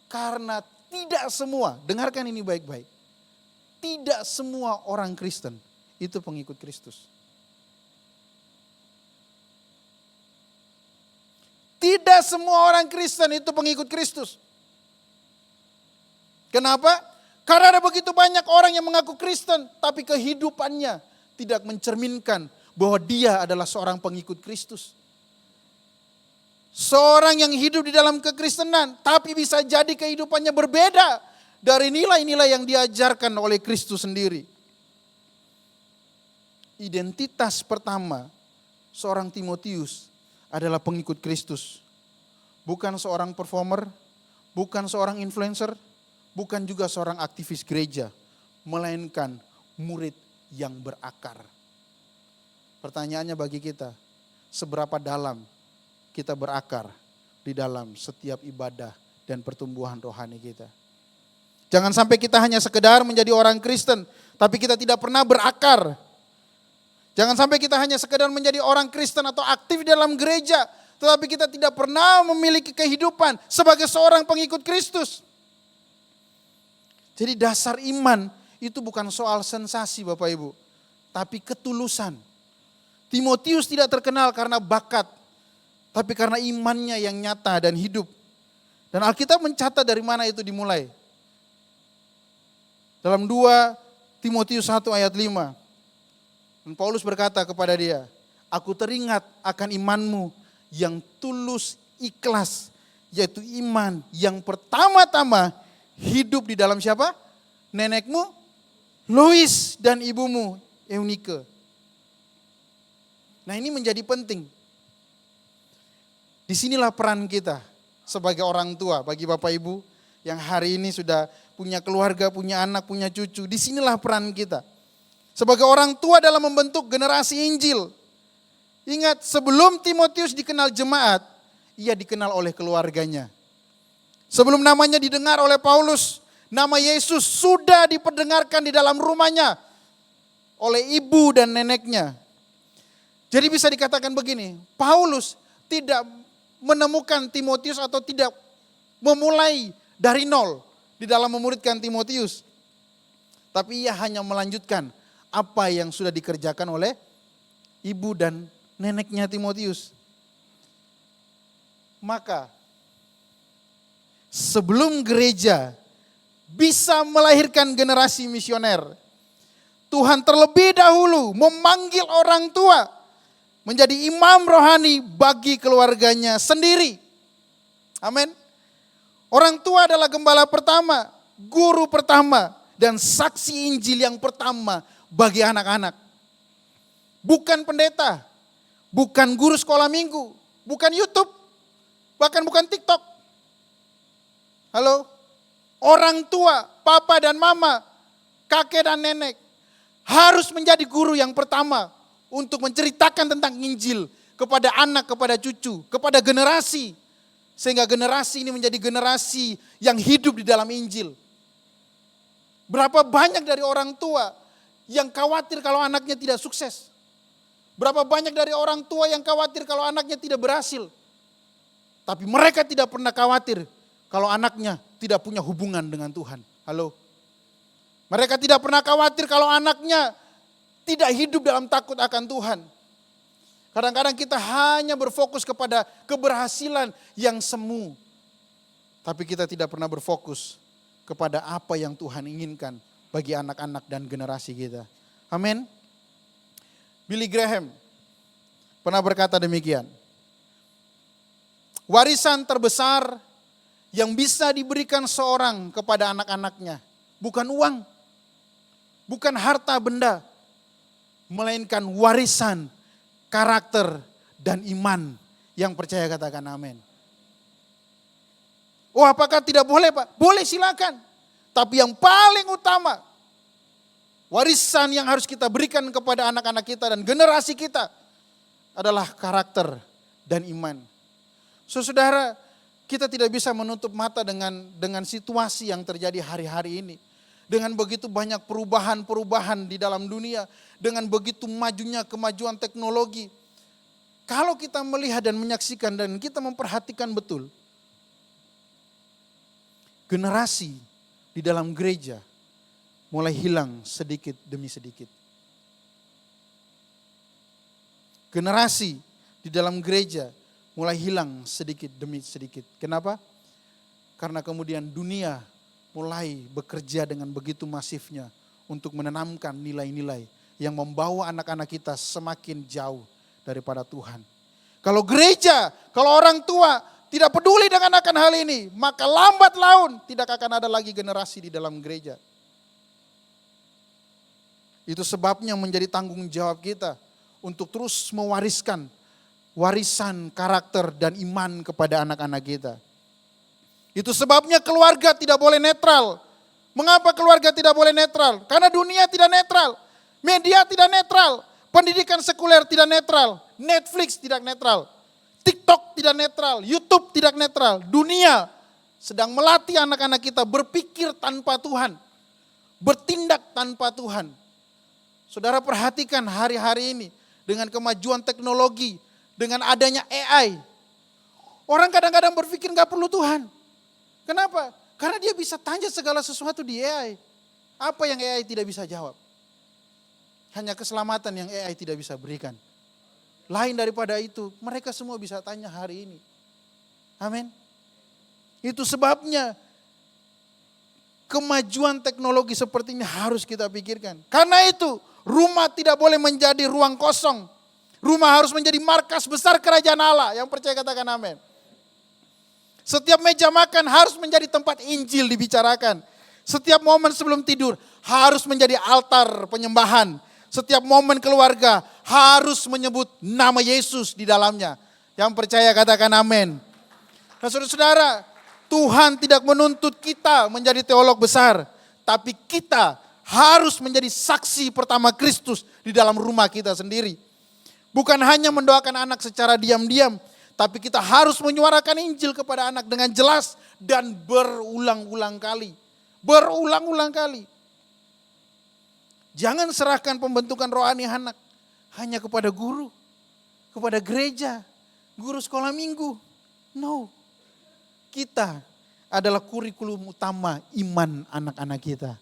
Karena tidak semua, dengarkan ini baik-baik. Tidak semua orang Kristen itu pengikut Kristus. Tidak semua orang Kristen itu pengikut Kristus. Kenapa? Karena ada begitu banyak orang yang mengaku Kristen, tapi kehidupannya tidak mencerminkan bahwa dia adalah seorang pengikut Kristus. Seorang yang hidup di dalam kekristenan, tapi bisa jadi kehidupannya berbeda dari nilai-nilai yang diajarkan oleh Kristus sendiri. Identitas pertama seorang Timotius adalah pengikut Kristus. Bukan seorang performer, bukan seorang influencer, bukan juga seorang aktivis gereja, melainkan murid yang berakar. Pertanyaannya bagi kita, seberapa dalam kita berakar di dalam setiap ibadah dan pertumbuhan rohani kita. Jangan sampai kita hanya sekedar menjadi orang Kristen, tapi kita tidak pernah berakar. Jangan sampai kita hanya sekedar menjadi orang Kristen atau aktif di dalam gereja, tetapi kita tidak pernah memiliki kehidupan sebagai seorang pengikut Kristus. Jadi dasar iman itu bukan soal sensasi Bapak Ibu, tapi ketulusan. Timotius tidak terkenal karena bakat, tapi karena imannya yang nyata dan hidup. Dan Alkitab mencatat dari mana itu dimulai. Dalam 2 Timotius 1 ayat 5. Dan Paulus berkata kepada dia, aku teringat akan imanmu yang tulus ikhlas, yaitu iman yang pertama-tama hidup di dalam siapa? Nenekmu Lois dan ibumu Eunike. Nah ini menjadi penting. Disinilah peran kita sebagai orang tua, bagi Bapak Ibu yang hari ini sudah punya keluarga, punya anak, punya cucu. Disinilah peran kita. Sebagai orang tua dalam membentuk generasi Injil. Ingat, sebelum Timotius dikenal jemaat, ia dikenal oleh keluarganya. Sebelum namanya didengar oleh Paulus, nama Yesus sudah diperdengarkan di dalam rumahnya oleh ibu dan neneknya. Jadi bisa dikatakan begini, Paulus tidak menemukan Timotius atau tidak memulai dari nol di dalam memuridkan Timotius. Tapi ia hanya melanjutkan apa yang sudah dikerjakan oleh ibu dan neneknya Timotius. Maka sebelum gereja bisa melahirkan generasi misioner, Tuhan terlebih dahulu memanggil orang tua menjadi imam rohani bagi keluarganya sendiri. Amin. Orang tua adalah gembala pertama, guru pertama, dan saksi Injil yang pertama bagi anak-anak. Bukan pendeta, bukan guru sekolah minggu, bukan YouTube, bahkan bukan TikTok. Halo? Orang tua, papa dan mama, kakek dan nenek harus menjadi guru yang pertama untuk menceritakan tentang Injil kepada anak, kepada cucu, kepada generasi. Sehingga generasi ini menjadi generasi yang hidup di dalam Injil. Berapa banyak dari orang tua yang khawatir kalau anaknya tidak sukses. Berapa banyak dari orang tua yang khawatir kalau anaknya tidak berhasil. Tapi mereka tidak pernah khawatir kalau anaknya tidak punya hubungan dengan Tuhan. Halo? Mereka tidak pernah khawatir kalau anaknya tidak hidup dalam takut akan Tuhan. Kadang-kadang kita hanya berfokus kepada keberhasilan yang semu. Tapi kita tidak pernah berfokus kepada apa yang Tuhan inginkan bagi anak-anak dan generasi kita. Amin. Billy Graham pernah berkata demikian. Warisan terbesar yang bisa diberikan seorang kepada anak-anaknya bukan uang, bukan harta benda, melainkan warisan, karakter, dan iman. Yang percaya katakan amin. Oh, apakah tidak boleh, Pak? Boleh, silakan. Tapi yang paling utama, warisan yang harus kita berikan kepada anak-anak kita dan generasi kita adalah karakter dan iman. Saudara, kita tidak bisa menutup mata dengan situasi yang terjadi hari-hari ini. Dengan begitu banyak perubahan-perubahan di dalam dunia, dengan begitu majunya kemajuan teknologi. Kalau kita melihat dan menyaksikan dan kita memperhatikan betul, generasi di dalam gereja mulai hilang sedikit demi sedikit. Generasi di dalam gereja mulai hilang sedikit demi sedikit. Kenapa? Karena kemudian dunia mulai bekerja dengan begitu masifnya untuk menanamkan nilai-nilai yang membawa anak-anak kita semakin jauh daripada Tuhan. Kalau gereja, kalau orang tua tidak peduli dengan akan hal ini, maka lambat laun tidak akan ada lagi generasi di dalam gereja. Itu sebabnya menjadi tanggung jawab kita untuk terus mewariskan warisan karakter dan iman kepada anak-anak kita. Itu sebabnya keluarga tidak boleh netral. Mengapa keluarga tidak boleh netral? Karena dunia tidak netral, media tidak netral, pendidikan sekuler tidak netral, Netflix tidak netral, TikTok tidak netral, YouTube tidak netral. Dunia sedang melatih anak-anak kita berpikir tanpa Tuhan, bertindak tanpa Tuhan. Saudara perhatikan hari-hari ini dengan kemajuan teknologi, dengan adanya AI. Orang kadang-kadang berpikir gak perlu Tuhan. Kenapa? Karena dia bisa tanya segala sesuatu di AI. Apa yang AI tidak bisa jawab? Hanya keselamatan yang AI tidak bisa berikan. Lain daripada itu, mereka semua bisa tanya hari ini. Amin. Itu sebabnya kemajuan teknologi seperti ini harus kita pikirkan. Karena itu, rumah tidak boleh menjadi ruang kosong. Rumah harus menjadi markas besar kerajaan Allah. Yang percaya katakan amin. Setiap meja makan harus menjadi tempat Injil dibicarakan. Setiap momen sebelum tidur harus menjadi altar penyembahan. Setiap momen keluarga harus menyebut nama Yesus di dalamnya. Yang percaya katakan amin. Nah saudara-saudara, Tuhan tidak menuntut kita menjadi teolog besar. Tapi kita harus menjadi saksi pertama Kristus di dalam rumah kita sendiri. Bukan hanya mendoakan anak secara diam-diam, tapi kita harus menyuarakan Injil kepada anak dengan jelas dan berulang-ulang kali. Berulang-ulang kali. Jangan serahkan pembentukan rohani anak hanya kepada guru, kepada gereja, guru sekolah minggu. No. Kita adalah kurikulum utama iman anak-anak kita.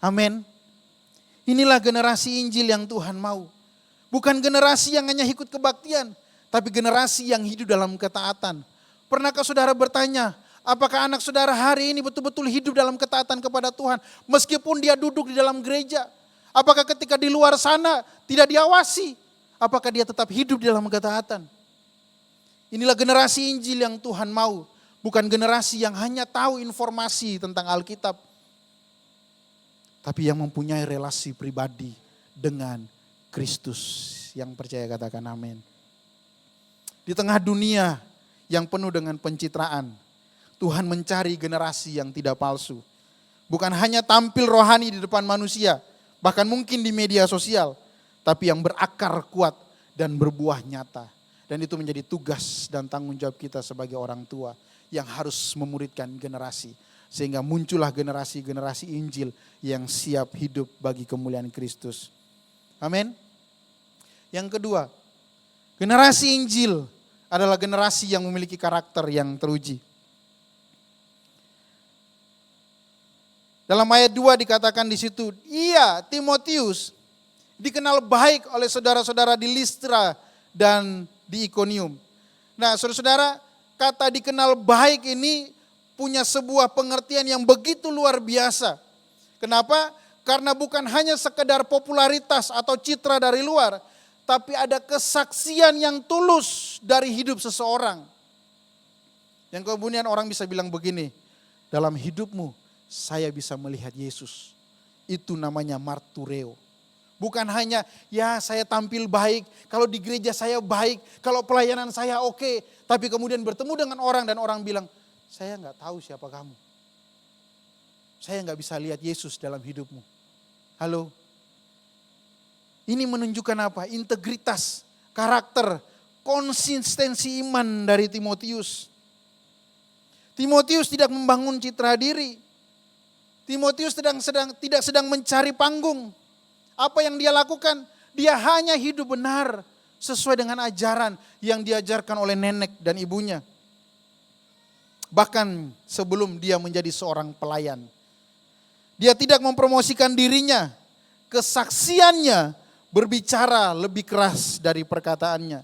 Amin. Inilah generasi Injil yang Tuhan mau. Bukan generasi yang hanya ikut kebaktian, tapi generasi yang hidup dalam ketaatan. Pernahkah saudara bertanya, apakah anak saudara hari ini betul-betul hidup dalam ketaatan kepada Tuhan? Meskipun dia duduk di dalam gereja. Apakah ketika di luar sana tidak diawasi? Apakah dia tetap hidup di dalam ketaatan? Inilah generasi Injil yang Tuhan mau. Bukan generasi yang hanya tahu informasi tentang Alkitab. Tapi yang mempunyai relasi pribadi dengan Kristus. Yang percaya katakan amin. Di tengah dunia yang penuh dengan pencitraan, Tuhan mencari generasi yang tidak palsu. Bukan hanya tampil rohani di depan manusia, bahkan mungkin di media sosial, tapi yang berakar kuat dan berbuah nyata. Dan itu menjadi tugas dan tanggung jawab kita sebagai orang tua yang harus memuridkan generasi. Sehingga muncullah generasi-generasi Injil yang siap hidup bagi kemuliaan Kristus. Amin. Yang kedua, generasi Injil adalah generasi yang memiliki karakter yang teruji. Dalam ayat 2 dikatakan di situ, ia Timotius dikenal baik oleh saudara-saudara di Listra dan di Ikonium. Nah, saudara-saudara, kata dikenal baik ini punya sebuah pengertian yang begitu luar biasa. Kenapa? Karena bukan hanya sekedar popularitas atau citra dari luar, tapi ada kesaksian yang tulus dari hidup seseorang. Yang kemudian orang bisa bilang begini, dalam hidupmu saya bisa melihat Yesus. Itu namanya martureo. Bukan hanya ya saya tampil baik, kalau di gereja saya baik, kalau pelayanan saya oke, tapi kemudian bertemu dengan orang dan orang bilang, saya nggak tahu siapa kamu. Saya nggak bisa lihat Yesus dalam hidupmu. Halo? Ini menunjukkan apa? Integritas, karakter, konsistensi iman dari Timotius. Timotius tidak membangun citra diri. Timotius tidak sedang mencari panggung. Apa yang dia lakukan? Dia hanya hidup benar sesuai dengan ajaran yang diajarkan oleh nenek dan ibunya. Bahkan sebelum dia menjadi seorang pelayan. Dia tidak mempromosikan dirinya. Kesaksiannya berbicara lebih keras dari perkataannya.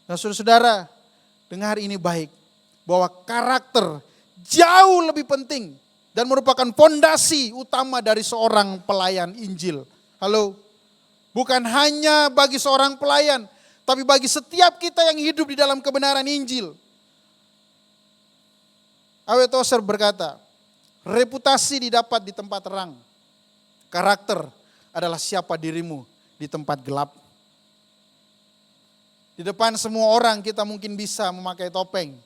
Nah, saudara-saudara, dengar ini baik. Bahwa karakter jauh lebih penting dan merupakan fondasi utama dari seorang pelayan Injil. Halo? Bukan hanya bagi seorang pelayan, tapi bagi setiap kita yang hidup di dalam kebenaran Injil. A.W. Tozer berkata, reputasi didapat di tempat terang. Karakter adalah siapa dirimu di tempat gelap. Di depan semua orang kita mungkin bisa memakai topeng.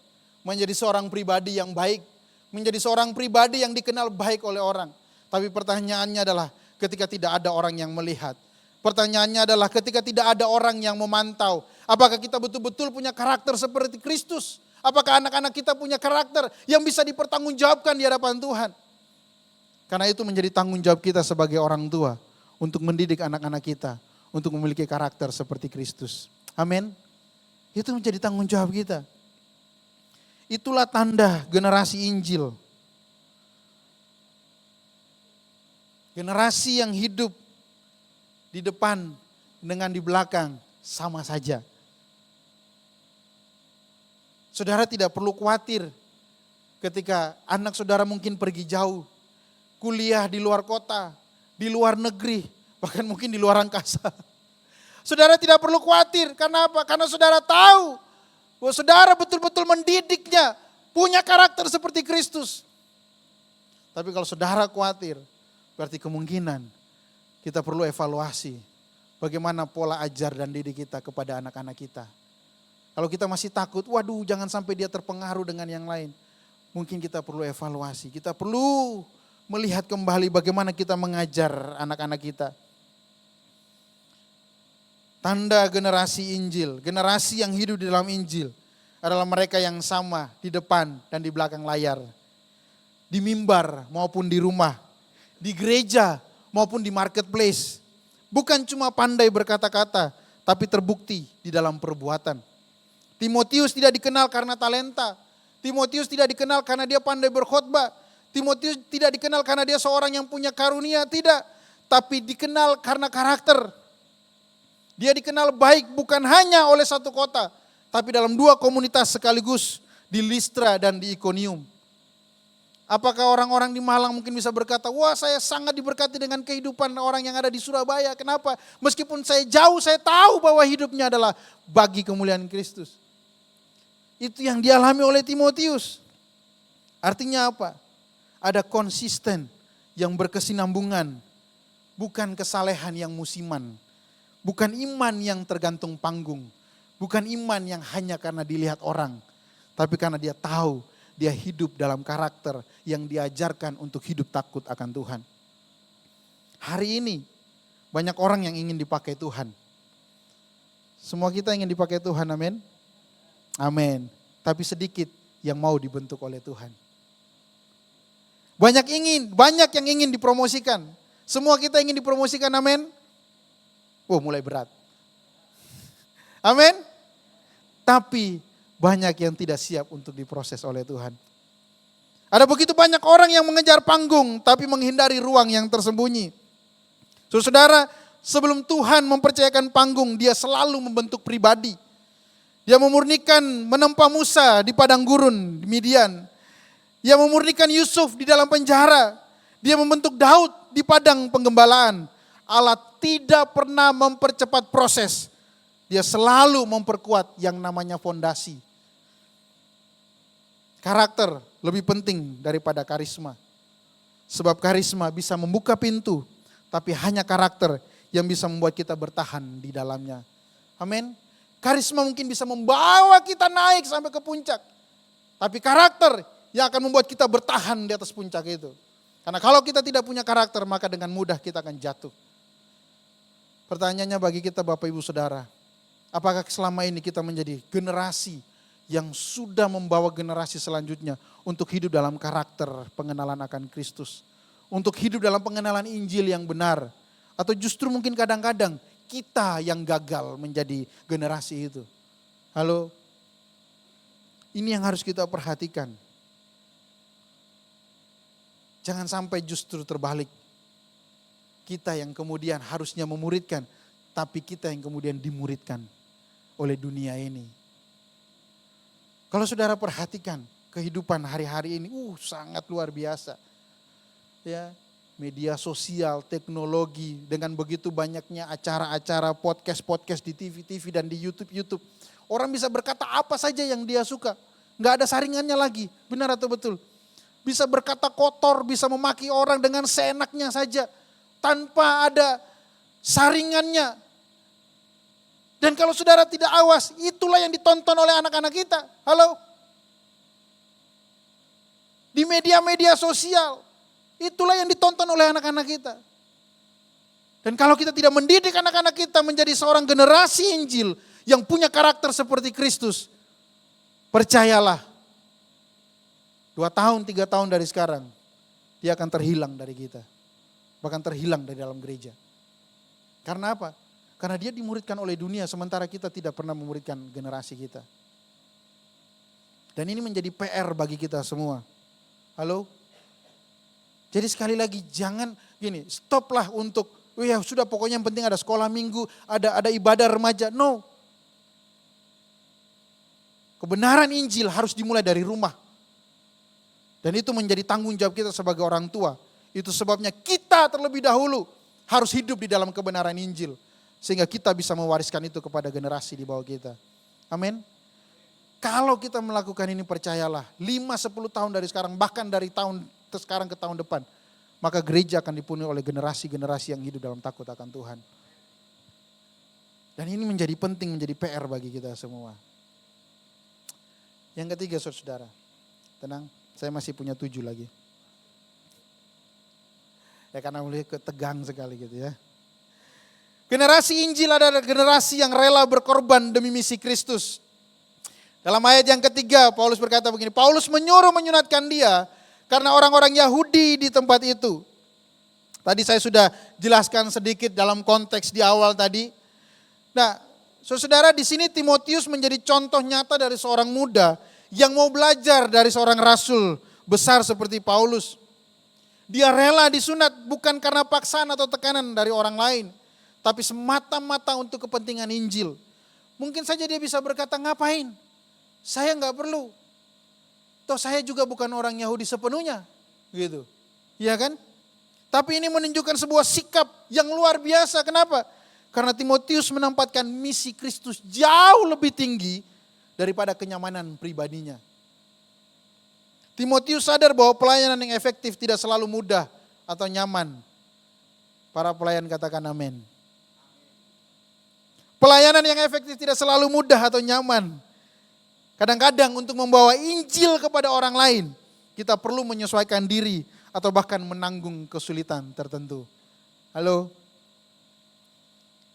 Menjadi seorang pribadi yang baik. Menjadi seorang pribadi yang dikenal baik oleh orang. Tapi pertanyaannya adalah ketika tidak ada orang yang melihat. Pertanyaannya adalah ketika tidak ada orang yang memantau. Apakah kita betul-betul punya karakter seperti Kristus? Apakah anak-anak kita punya karakter yang bisa dipertanggungjawabkan di hadapan Tuhan? Karena itu menjadi tanggung jawab kita sebagai orang tua. Untuk mendidik anak-anak kita. Untuk memiliki karakter seperti Kristus. Amin. Itu menjadi tanggung jawab kita. Itulah tanda generasi Injil. Generasi yang hidup di depan dengan di belakang sama saja. Saudara tidak perlu khawatir ketika anak saudara mungkin pergi jauh, kuliah di luar kota, di luar negeri, bahkan mungkin di luar angkasa. Saudara tidak perlu khawatir, karena apa? Karena saudara tahu bahwa saudara betul-betul mendidiknya, punya karakter seperti Kristus. Tapi kalau saudara khawatir, berarti kemungkinan kita perlu evaluasi bagaimana pola ajar dan didik kita kepada anak-anak kita. Kalau kita masih takut, waduh jangan sampai dia terpengaruh dengan yang lain. Mungkin kita perlu evaluasi, kita perlu melihat kembali bagaimana kita mengajar anak-anak kita. Tanda generasi Injil, generasi yang hidup di dalam Injil adalah mereka yang sama di depan dan di belakang layar. Di mimbar maupun di rumah, di gereja maupun di marketplace. Bukan cuma pandai berkata-kata, tapi terbukti di dalam perbuatan. Timotius tidak dikenal karena talenta. Timotius tidak dikenal karena dia pandai berkhotbah. Timotius tidak dikenal karena dia seorang yang punya karunia, tidak. Tapi dikenal karena karakter. Dia dikenal baik bukan hanya oleh satu kota, tapi dalam dua komunitas sekaligus, di Listra dan di Ikonium. Apakah orang-orang di Malang mungkin bisa berkata, wah saya sangat diberkati dengan kehidupan orang yang ada di Surabaya. Kenapa? Meskipun saya jauh, saya tahu bahwa hidupnya adalah bagi kemuliaan Kristus. Itu yang dialami oleh Timotius. Artinya apa? Ada konsisten yang berkesinambungan, bukan kesalehan yang musiman. Bukan iman yang tergantung panggung. Bukan iman yang hanya karena dilihat orang. Tapi karena dia tahu dia hidup dalam karakter yang diajarkan untuk hidup takut akan Tuhan. Hari ini banyak orang yang ingin dipakai Tuhan. Semua kita ingin dipakai Tuhan, amin? Amin. Tapi sedikit yang mau dibentuk oleh Tuhan. Banyak yang ingin dipromosikan. Semua kita ingin dipromosikan, amin? Oh, mulai berat. Amin. Tapi banyak yang tidak siap untuk diproses oleh Tuhan. Ada begitu banyak orang yang mengejar panggung tapi menghindari ruang yang tersembunyi. Saudara, sebelum Tuhan mempercayakan panggung, dia selalu membentuk pribadi. Dia memurnikan, menempa Musa di padang gurun di Midian. Dia memurnikan Yusuf di dalam penjara. Dia membentuk Daud di padang penggembalaan. Allah tidak pernah mempercepat proses. Dia selalu memperkuat yang namanya fondasi. Karakter lebih penting daripada karisma. Sebab karisma bisa membuka pintu, tapi hanya karakter yang bisa membuat kita bertahan di dalamnya. Amin. Karisma mungkin bisa membawa kita naik sampai ke puncak. Tapi karakter yang akan membuat kita bertahan di atas puncak itu. Karena kalau kita tidak punya karakter, maka dengan mudah kita akan jatuh. Pertanyaannya bagi kita Bapak Ibu Saudara, apakah selama ini kita menjadi generasi yang sudah membawa generasi selanjutnya untuk hidup dalam karakter pengenalan akan Kristus. Untuk hidup dalam pengenalan Injil yang benar. Atau justru mungkin kadang-kadang kita yang gagal menjadi generasi itu. Halo? Ini yang harus kita perhatikan. Jangan sampai justru terbalik. Kita yang kemudian harusnya memuridkan, tapi kita yang kemudian dimuridkan oleh dunia ini. Kalau saudara perhatikan kehidupan hari-hari ini, sangat luar biasa. Ya, media sosial, teknologi, dengan begitu banyaknya acara-acara, podcast-podcast di TV-TV dan di YouTube-YouTube. Orang bisa berkata apa saja yang dia suka. Nggak ada saringannya lagi, benar atau betul? Bisa berkata kotor, bisa memaki orang dengan seenaknya saja. Tanpa ada saringannya. Dan kalau saudara tidak awas, itulah yang ditonton oleh anak-anak kita. Halo? Di media-media sosial. Itulah yang ditonton oleh anak-anak kita. Dan kalau kita tidak mendidik anak-anak kita menjadi seorang generasi Injil yang punya karakter seperti Kristus, percayalah, 2 tahun, 3 tahun dari sekarang, dia akan terhilang dari kita. Bahkan terhilang dari dalam gereja. Karena apa? Karena dia dimuridkan oleh dunia, sementara kita tidak pernah memuridkan generasi kita. Dan ini menjadi PR bagi kita semua. Halo? Jadi sekali lagi jangan gini, stoplah untuk, ya sudah pokoknya yang penting ada sekolah minggu, ada ibadah remaja. No. Kebenaran Injil harus dimulai dari rumah. Dan itu menjadi tanggung jawab kita sebagai orang tua. Itu sebabnya kita terlebih dahulu harus hidup di dalam kebenaran Injil. Sehingga kita bisa mewariskan itu kepada generasi di bawah kita. Amin. Kalau kita melakukan ini percayalah, 5-10 tahun dari sekarang, bahkan dari tahun sekarang ke tahun depan, maka gereja akan dipenuhi oleh generasi-generasi yang hidup dalam takut akan Tuhan. Dan ini menjadi penting, menjadi PR bagi kita semua. Yang ketiga saudara, tenang, saya masih punya 7 lagi. Ya karena mulai ketegang sekali gitu ya. Generasi Injil adalah generasi yang rela berkorban demi misi Kristus. Dalam ayat yang ketiga, Paulus berkata begini, Paulus menyuruh menyunatkan dia karena orang-orang Yahudi di tempat itu. Tadi saya sudah jelaskan sedikit dalam konteks di awal tadi. Nah, saudara di sini Timotius menjadi contoh nyata dari seorang muda yang mau belajar dari seorang rasul besar seperti Paulus. Dia rela disunat bukan karena paksaan atau tekanan dari orang lain, tapi semata-mata untuk kepentingan Injil. Mungkin saja dia bisa berkata, ngapain? Saya nggak perlu. Toh saya juga bukan orang Yahudi sepenuhnya, gitu. Iya kan? Tapi ini menunjukkan sebuah sikap yang luar biasa. Kenapa? Karena Timotius menempatkan misi Kristus jauh lebih tinggi daripada kenyamanan pribadinya. Timotius sadar bahwa pelayanan yang efektif tidak selalu mudah atau nyaman. Para pelayan katakan amin. Pelayanan yang efektif tidak selalu mudah atau nyaman. Kadang-kadang untuk membawa Injil kepada orang lain, kita perlu menyesuaikan diri atau bahkan menanggung kesulitan tertentu. Halo?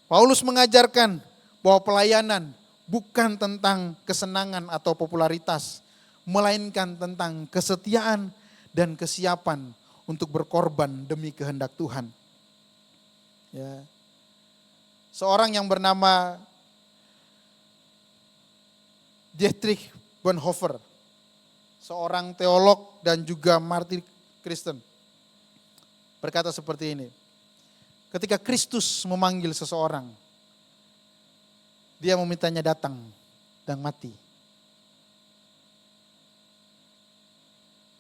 Paulus mengajarkan bahwa pelayanan bukan tentang kesenangan atau popularitas, melainkan tentang kesetiaan dan kesiapan untuk berkorban demi kehendak Tuhan. Ya. Seorang yang bernama Dietrich Bonhoeffer, seorang teolog dan juga martir Kristen, berkata seperti ini. Ketika Kristus memanggil seseorang, dia memintanya datang dan mati.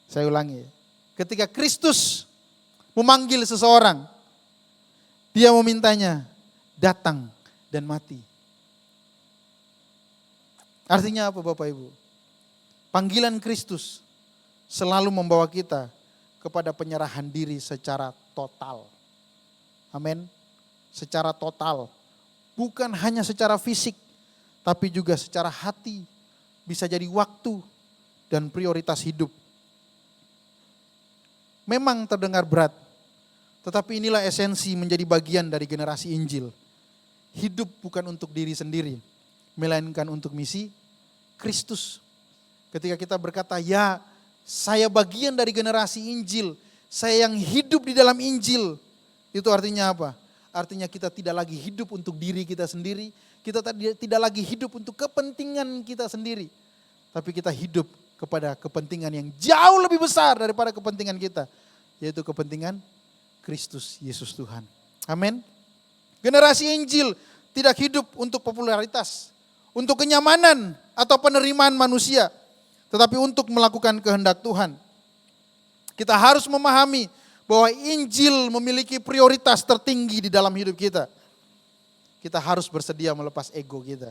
Saya ulangi. Ketika Kristus memanggil seseorang, dia memintanya datang dan mati. Artinya apa Bapak Ibu? Panggilan Kristus selalu membawa kita kepada penyerahan diri secara total. Amin. Secara total. Bukan hanya secara fisik, tapi juga secara hati. Bisa jadi waktu dan prioritas hidup. Memang terdengar berat, tetapi inilah esensi menjadi bagian dari generasi Injil. Hidup bukan untuk diri sendiri, melainkan untuk misi Kristus. Ketika kita berkata, ya saya bagian dari generasi Injil, saya yang hidup di dalam Injil. Itu artinya apa? Artinya kita tidak lagi hidup untuk diri kita sendiri, kita tidak lagi hidup untuk kepentingan kita sendiri. Tapi kita hidup kepada kepentingan yang jauh lebih besar daripada kepentingan kita, yaitu kepentingan Kristus Yesus Tuhan. Amin. Generasi Injil tidak hidup untuk popularitas, untuk kenyamanan atau penerimaan manusia, tetapi untuk melakukan kehendak Tuhan. Kita harus memahami bahwa Injil memiliki prioritas tertinggi di dalam hidup kita. Kita harus bersedia melepas ego kita,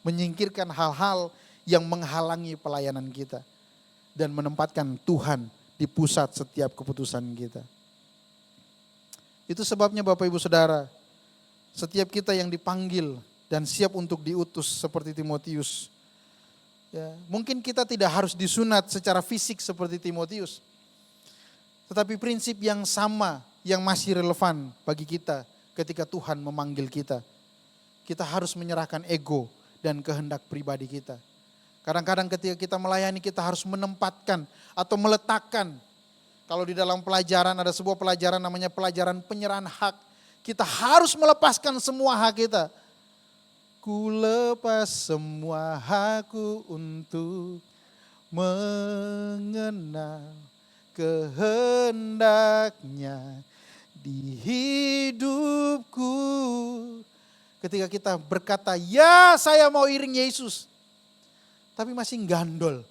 menyingkirkan hal-hal yang menghalangi pelayanan kita, dan menempatkan Tuhan di pusat setiap keputusan kita. Itu sebabnya Bapak Ibu Saudara, setiap kita yang dipanggil dan siap untuk diutus seperti Timotius, ya, mungkin kita tidak harus disunat secara fisik seperti Timotius, tetapi prinsip yang sama yang masih relevan bagi kita ketika Tuhan memanggil kita. Kita harus menyerahkan ego dan kehendak pribadi kita. Kadang-kadang ketika kita melayani, kita harus menempatkan atau meletakkan. Kalau di dalam pelajaran ada sebuah pelajaran namanya pelajaran penyerahan hak. Kita harus melepaskan semua hak kita. Ku lepas semua hakku untuk mengenal kehendaknya di hidupku. Ketika kita berkata, ya saya mau iring Yesus, tapi masih gandol.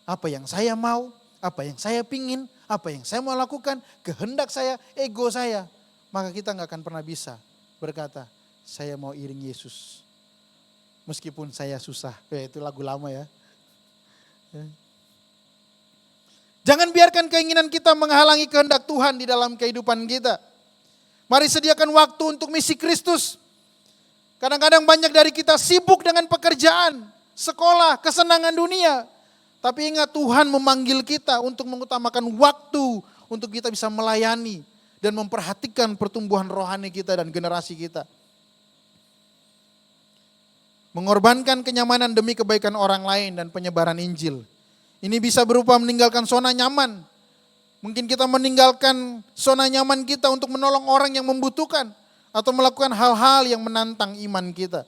Apa yang saya mau, apa yang saya pingin, apa yang saya mau lakukan, kehendak saya, ego saya. Maka kita gak akan pernah bisa berkata, saya mau iring Yesus. Meskipun saya susah. Itu lagu lama ya. Jangan biarkan keinginan kita menghalangi kehendak Tuhan di dalam kehidupan kita. Mari sediakan waktu untuk misi Kristus. Kadang-kadang banyak dari kita sibuk dengan pekerjaan, sekolah, kesenangan dunia. Tapi ingat, Tuhan memanggil kita untuk mengutamakan waktu untuk kita bisa melayani dan memperhatikan pertumbuhan rohani kita dan generasi kita. Mengorbankan kenyamanan demi kebaikan orang lain dan penyebaran Injil. Ini bisa berupa meninggalkan zona nyaman. Mungkin kita meninggalkan zona nyaman kita untuk menolong orang yang membutuhkan. Atau melakukan hal-hal yang menantang iman kita.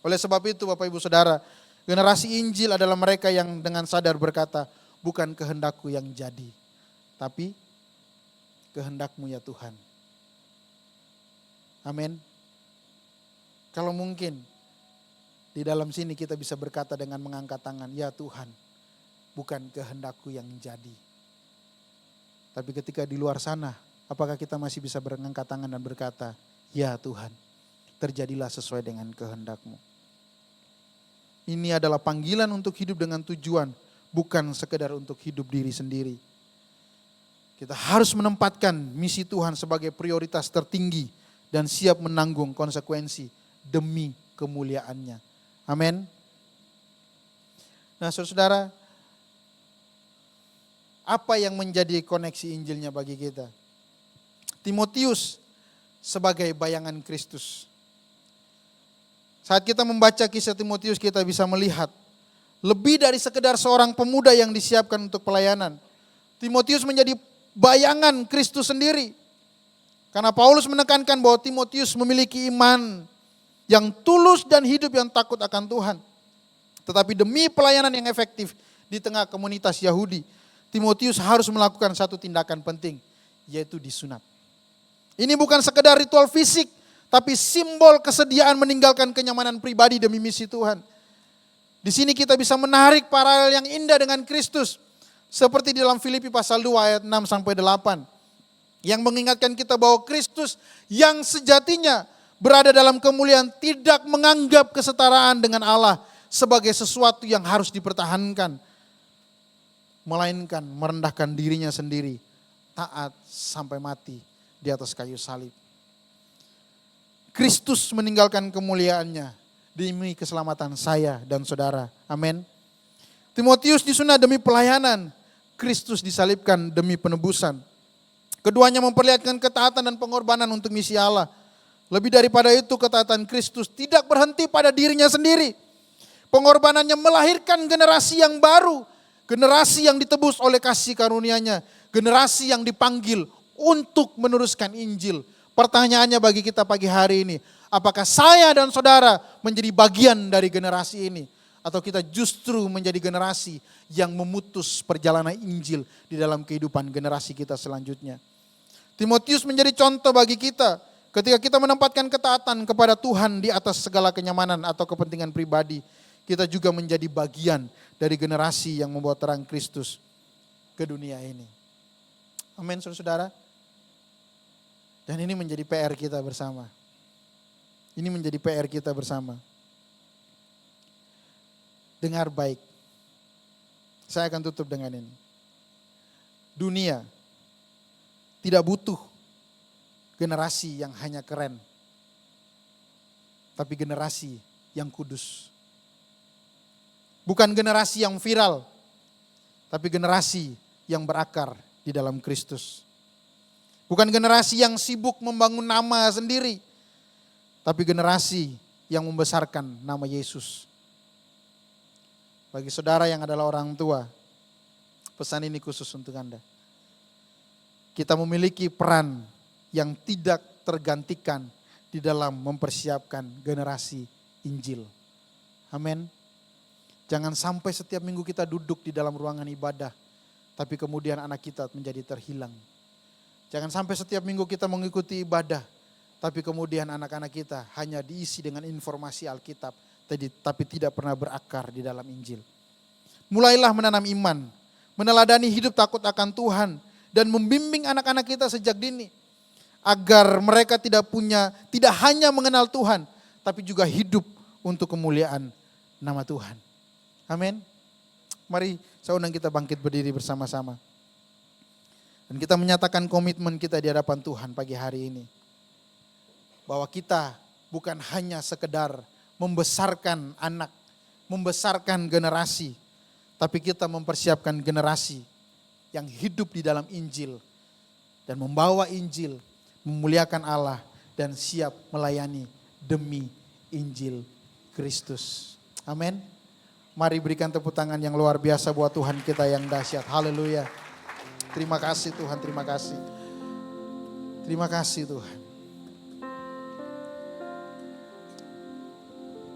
Oleh sebab itu Bapak Ibu Saudara, generasi Injil adalah mereka yang dengan sadar berkata, bukan kehendakku yang jadi, tapi kehendakmu ya Tuhan. Amin. Kalau mungkin di dalam sini kita bisa berkata dengan mengangkat tangan, ya Tuhan, bukan kehendakku yang jadi. Tapi ketika di luar sana, apakah kita masih bisa berangkat tangan dan berkata, ya Tuhan, terjadilah sesuai dengan kehendak-Mu. Ini adalah panggilan untuk hidup dengan tujuan, bukan sekedar untuk hidup diri sendiri. Kita harus menempatkan misi Tuhan sebagai prioritas tertinggi dan siap menanggung konsekuensi demi kemuliaan-Nya. Amin. Nah saudara-saudara, apa yang menjadi koneksi Injilnya bagi kita? Timotius sebagai bayangan Kristus. Saat kita membaca kisah Timotius, kita bisa melihat lebih dari sekedar seorang pemuda yang disiapkan untuk pelayanan. Timotius menjadi bayangan Kristus sendiri. Karena Paulus menekankan bahwa Timotius memiliki iman yang tulus dan hidup yang takut akan Tuhan. Tetapi demi pelayanan yang efektif di tengah komunitas Yahudi, Timotius harus melakukan satu tindakan penting, yaitu disunat. Ini bukan sekedar ritual fisik, tapi simbol kesediaan meninggalkan kenyamanan pribadi demi misi Tuhan. Di sini kita bisa menarik paralel yang indah dengan Kristus. Seperti di dalam Filipi pasal 2 ayat 6-8. Yang mengingatkan kita bahwa Kristus yang sejatinya berada dalam kemuliaan tidak menganggap kesetaraan dengan Allah sebagai sesuatu yang harus dipertahankan. Melainkan merendahkan dirinya sendiri, taat sampai mati di atas kayu salib. Kristus meninggalkan kemuliaannya demi keselamatan saya dan saudara. Amin. Timotius disunat demi pelayanan, Kristus disalibkan demi penebusan. Keduanya memperlihatkan ketaatan dan pengorbanan untuk misi Allah. Lebih daripada itu, ketaatan Kristus tidak berhenti pada dirinya sendiri. Pengorbanannya melahirkan generasi yang baru, generasi yang ditebus oleh kasih karunia-Nya, generasi yang dipanggil untuk meneruskan Injil. Pertanyaannya bagi kita pagi hari ini, apakah saya dan saudara menjadi bagian dari generasi ini? Atau kita justru menjadi generasi yang memutus perjalanan Injil di dalam kehidupan generasi kita selanjutnya? Timotius menjadi contoh bagi kita ketika kita menempatkan ketaatan kepada Tuhan di atas segala kenyamanan atau kepentingan pribadi. Kita juga menjadi bagian dari generasi yang membawa terang Kristus ke dunia ini. Amin, saudara-saudara. Dan ini menjadi PR kita bersama. Ini menjadi PR kita bersama. Dengar baik. Saya akan tutup dengan ini. Dunia tidak butuh generasi yang hanya keren. Tapi generasi yang kudus. Bukan generasi yang viral. Tapi generasi yang berakar di dalam Kristus. Bukan generasi yang sibuk membangun nama sendiri. Tapi generasi yang membesarkan nama Yesus. Bagi saudara yang adalah orang tua, pesan ini khusus untuk Anda. Kita memiliki peran yang tidak tergantikan di dalam mempersiapkan generasi Injil. Amin. Jangan sampai setiap minggu kita duduk di dalam ruangan ibadah, tapi kemudian anak kita menjadi terhilang. Jangan sampai setiap minggu kita mengikuti ibadah, tapi kemudian anak-anak kita hanya diisi dengan informasi Alkitab, tapi tidak pernah berakar di dalam Injil. Mulailah menanam iman, meneladani hidup takut akan Tuhan, dan membimbing anak-anak kita sejak dini, agar mereka tidak hanya mengenal Tuhan, tapi juga hidup untuk kemuliaan nama Tuhan. Amin. Mari saya undang kita bangkit berdiri bersama-sama. Dan kita menyatakan komitmen kita di hadapan Tuhan pagi hari ini. Bahwa kita bukan hanya sekedar membesarkan anak, membesarkan generasi. Tapi kita mempersiapkan generasi yang hidup di dalam Injil. Dan membawa Injil, memuliakan Allah dan siap melayani demi Injil Kristus. Amin. Mari berikan tepuk tangan yang luar biasa buat Tuhan kita yang dahsyat. Haleluya. Terima kasih Tuhan, terima kasih. Terima kasih Tuhan.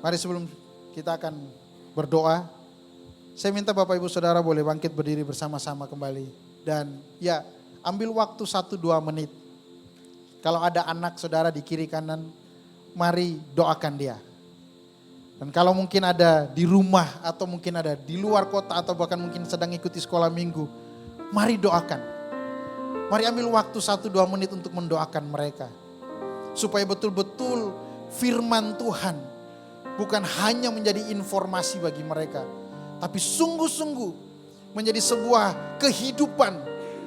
Mari sebelum kita akan berdoa, saya minta Bapak Ibu Saudara boleh bangkit berdiri bersama-sama kembali. Dan ya, ambil waktu 1-2 menit. Kalau ada anak saudara di kiri kanan, mari doakan dia. Dan kalau mungkin ada di rumah atau mungkin ada di luar kota atau bahkan mungkin sedang ikuti sekolah minggu, mari doakan. Mari ambil waktu 1-2 menit untuk mendoakan mereka. Supaya betul-betul firman Tuhan bukan hanya menjadi informasi bagi mereka, tapi sungguh-sungguh menjadi sebuah kehidupan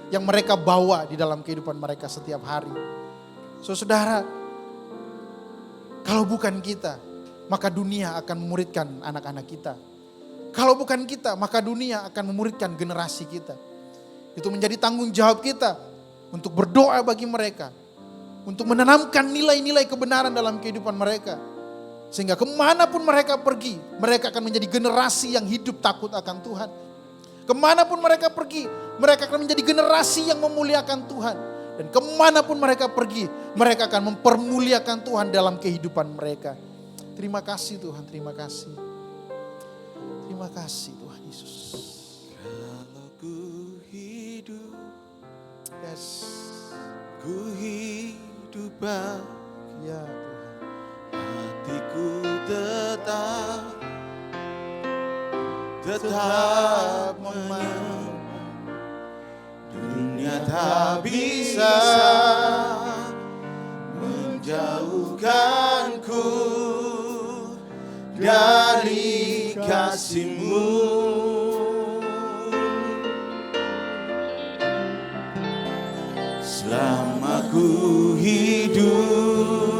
yang mereka bawa di dalam kehidupan mereka setiap hari. Saudara, kalau bukan kita, maka dunia akan memuridkan anak-anak kita. Kalau bukan kita, maka dunia akan memuridkan generasi kita. Itu menjadi tanggung jawab kita untuk berdoa bagi mereka. Untuk menanamkan nilai-nilai kebenaran dalam kehidupan mereka. Sehingga kemanapun mereka pergi, mereka akan menjadi generasi yang hidup takut akan Tuhan. Kemanapun mereka pergi, mereka akan menjadi generasi yang memuliakan Tuhan. Dan kemanapun mereka pergi, mereka akan mempermuliakan Tuhan dalam kehidupan mereka. Terima kasih Tuhan, terima kasih. Terima kasih Tuhan Yesus. Kalau ku hidup, Yes. ku hidup hidup Ya Tuhan. hatiku tetap menyembah. Dunia tak bisa menjauhkanku dari kasih-Mu. Selama ku hidup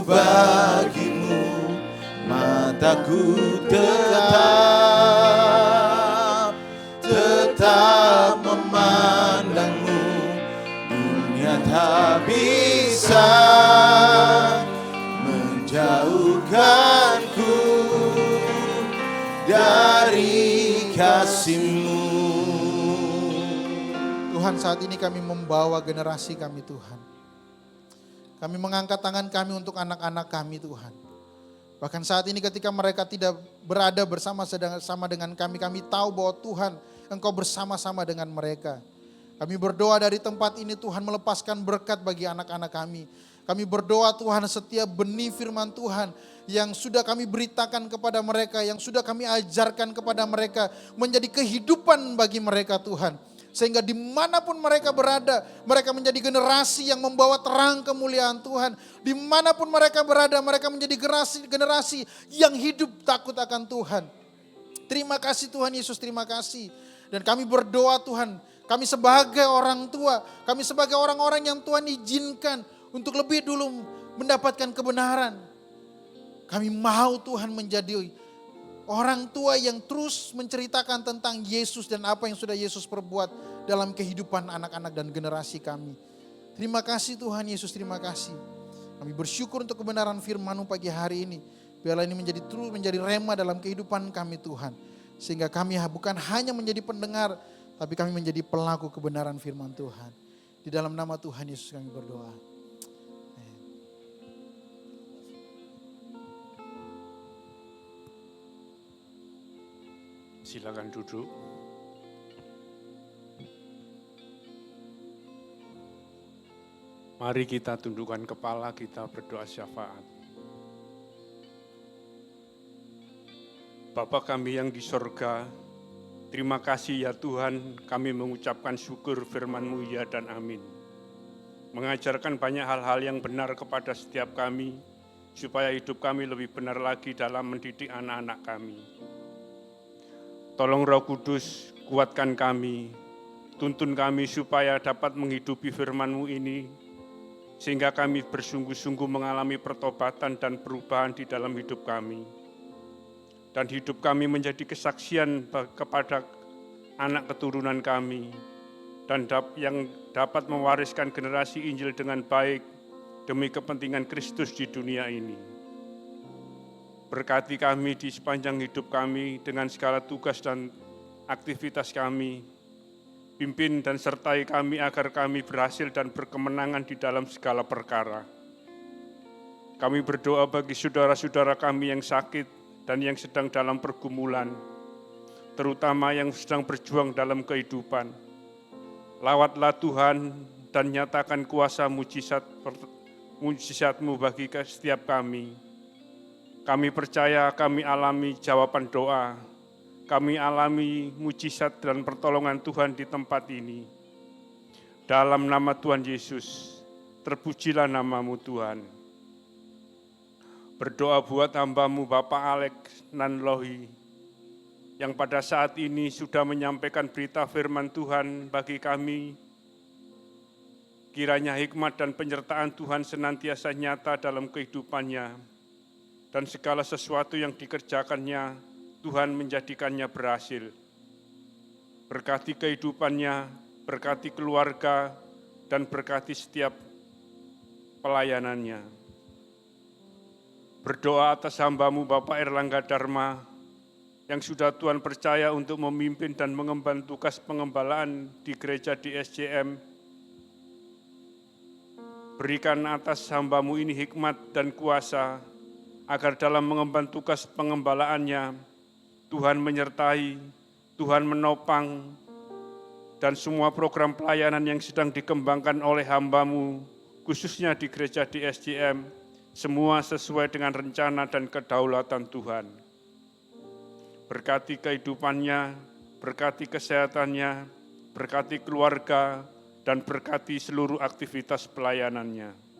bagi-Mu, mataku tetap memandang-Mu. Dunia tak bisa menjauhkanku dari kasih-Mu. Tuhan, saat ini kami membawa generasi kami Tuhan. Kami mengangkat tangan kami untuk anak-anak kami Tuhan. Bahkan saat ini ketika mereka tidak berada bersama dengan kami, kami tahu bahwa Tuhan Engkau bersama-sama dengan mereka. Kami berdoa dari tempat ini Tuhan melepaskan berkat bagi anak-anak kami. Kami berdoa Tuhan setiap benih firman Tuhan yang sudah kami beritakan kepada mereka, yang sudah kami ajarkan kepada mereka menjadi kehidupan bagi mereka Tuhan. Sehingga dimanapun mereka berada, mereka menjadi generasi yang membawa terang kemuliaan Tuhan. Dimanapun mereka berada, mereka menjadi generasi yang hidup takut akan Tuhan. Terima kasih Tuhan Yesus, terima kasih. Dan kami berdoa Tuhan, kami sebagai orang tua, kami sebagai orang-orang yang Tuhan izinkan untuk lebih dulu mendapatkan kebenaran. Kami mau Tuhan menjadi orang tua yang terus menceritakan tentang Yesus dan apa yang sudah Yesus perbuat dalam kehidupan anak-anak dan generasi kami. Terima kasih Tuhan Yesus, terima kasih. Kami bersyukur untuk kebenaran firman-Mu pagi hari ini. Biarlah ini terus menjadi rema dalam kehidupan kami Tuhan. Sehingga kami bukan hanya menjadi pendengar, tapi kami menjadi pelaku kebenaran firman Tuhan. Di dalam nama Tuhan Yesus kami berdoa. Silakan duduk. Mari kita tundukkan kepala, kita berdoa syafaat. Bapa kami yang di sorga, terima kasih ya Tuhan, kami mengucapkan syukur firman-Mu ya dan amin. Mengajarkan banyak hal-hal yang benar kepada setiap kami, supaya hidup kami lebih benar lagi dalam mendidik anak-anak kami. Tolong Roh Kudus, kuatkan kami, tuntun kami supaya dapat menghidupi firman-Mu ini, sehingga kami bersungguh-sungguh mengalami pertobatan dan perubahan di dalam hidup kami. Dan hidup kami menjadi kesaksian kepada anak keturunan kami, dan yang dapat mewariskan generasi Injil dengan baik demi kepentingan Kristus di dunia ini. Berkati kami di sepanjang hidup kami dengan segala tugas dan aktivitas kami. Pimpin dan sertai kami agar kami berhasil dan berkemenangan di dalam segala perkara. Kami berdoa bagi saudara-saudara kami yang sakit dan yang sedang dalam pergumulan, terutama yang sedang berjuang dalam kehidupan. Lawatlah Tuhan dan nyatakan kuasa mujizat-Mu bagi setiap kami. Kami percaya kami alami jawaban doa, kami alami mujizat dan pertolongan Tuhan di tempat ini. Dalam nama Tuhan Yesus, terpujilah nama-Mu Tuhan. Berdoa buat hamba-Mu Bapak Alex Nanlohi, yang pada saat ini sudah menyampaikan berita firman Tuhan bagi kami. Kiranya hikmat dan penyertaan Tuhan senantiasa nyata dalam kehidupannya, dan segala sesuatu yang dikerjakannya, Tuhan menjadikannya berhasil. Berkati kehidupannya, berkati keluarga, dan berkati setiap pelayanannya. Berdoa atas hamba-Mu Bapak Erlangga Dharma, yang sudah Tuhan percaya untuk memimpin dan mengemban tugas pengembalaan di gereja di SCM. Berikan atas hamba-Mu ini hikmat dan kuasa, agar dalam mengemban tugas pengembalaannya, Tuhan menyertai, Tuhan menopang, dan semua program pelayanan yang sedang dikembangkan oleh hamba-Mu, khususnya di gereja di SJM, semua sesuai dengan rencana dan kedaulatan Tuhan. Berkati kehidupannya, berkati kesehatannya, berkati keluarga, dan berkati seluruh aktivitas pelayanannya.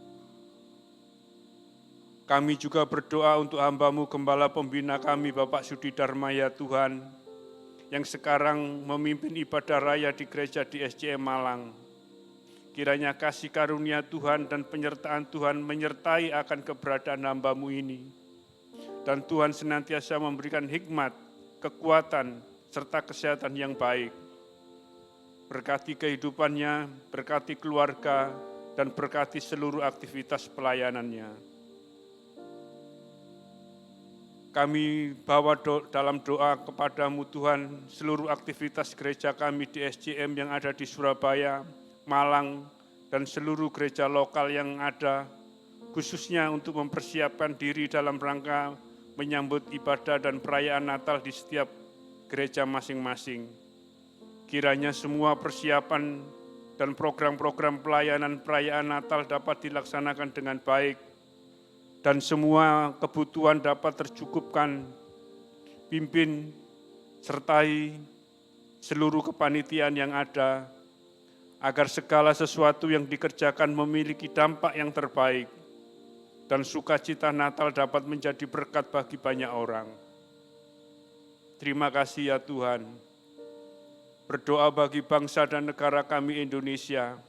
Kami juga berdoa untuk hamba-Mu Gembala Pembina kami, Bapak Sudi Darmaya Tuhan, yang sekarang memimpin ibadah raya di gereja di SJM Malang. Kiranya kasih karunia Tuhan dan penyertaan Tuhan menyertai akan keberadaan hamba-Mu ini. Dan Tuhan senantiasa memberikan hikmat, kekuatan, serta kesehatan yang baik. Berkati kehidupannya, berkati keluarga, dan berkati seluruh aktivitas pelayanannya. Kami bawa dalam doa kepada-Mu Tuhan, seluruh aktivitas gereja kami di SJM yang ada di Surabaya, Malang, dan seluruh gereja lokal yang ada, khususnya untuk mempersiapkan diri dalam rangka menyambut ibadah dan perayaan Natal di setiap gereja masing-masing. Kiranya semua persiapan dan program-program pelayanan perayaan Natal dapat dilaksanakan dengan baik dan semua kebutuhan dapat tercukupkan. Pimpin, sertai seluruh kepanitiaan yang ada, agar segala sesuatu yang dikerjakan memiliki dampak yang terbaik dan sukacita Natal dapat menjadi berkat bagi banyak orang. Terima kasih ya Tuhan. Berdoa bagi bangsa dan negara kami Indonesia,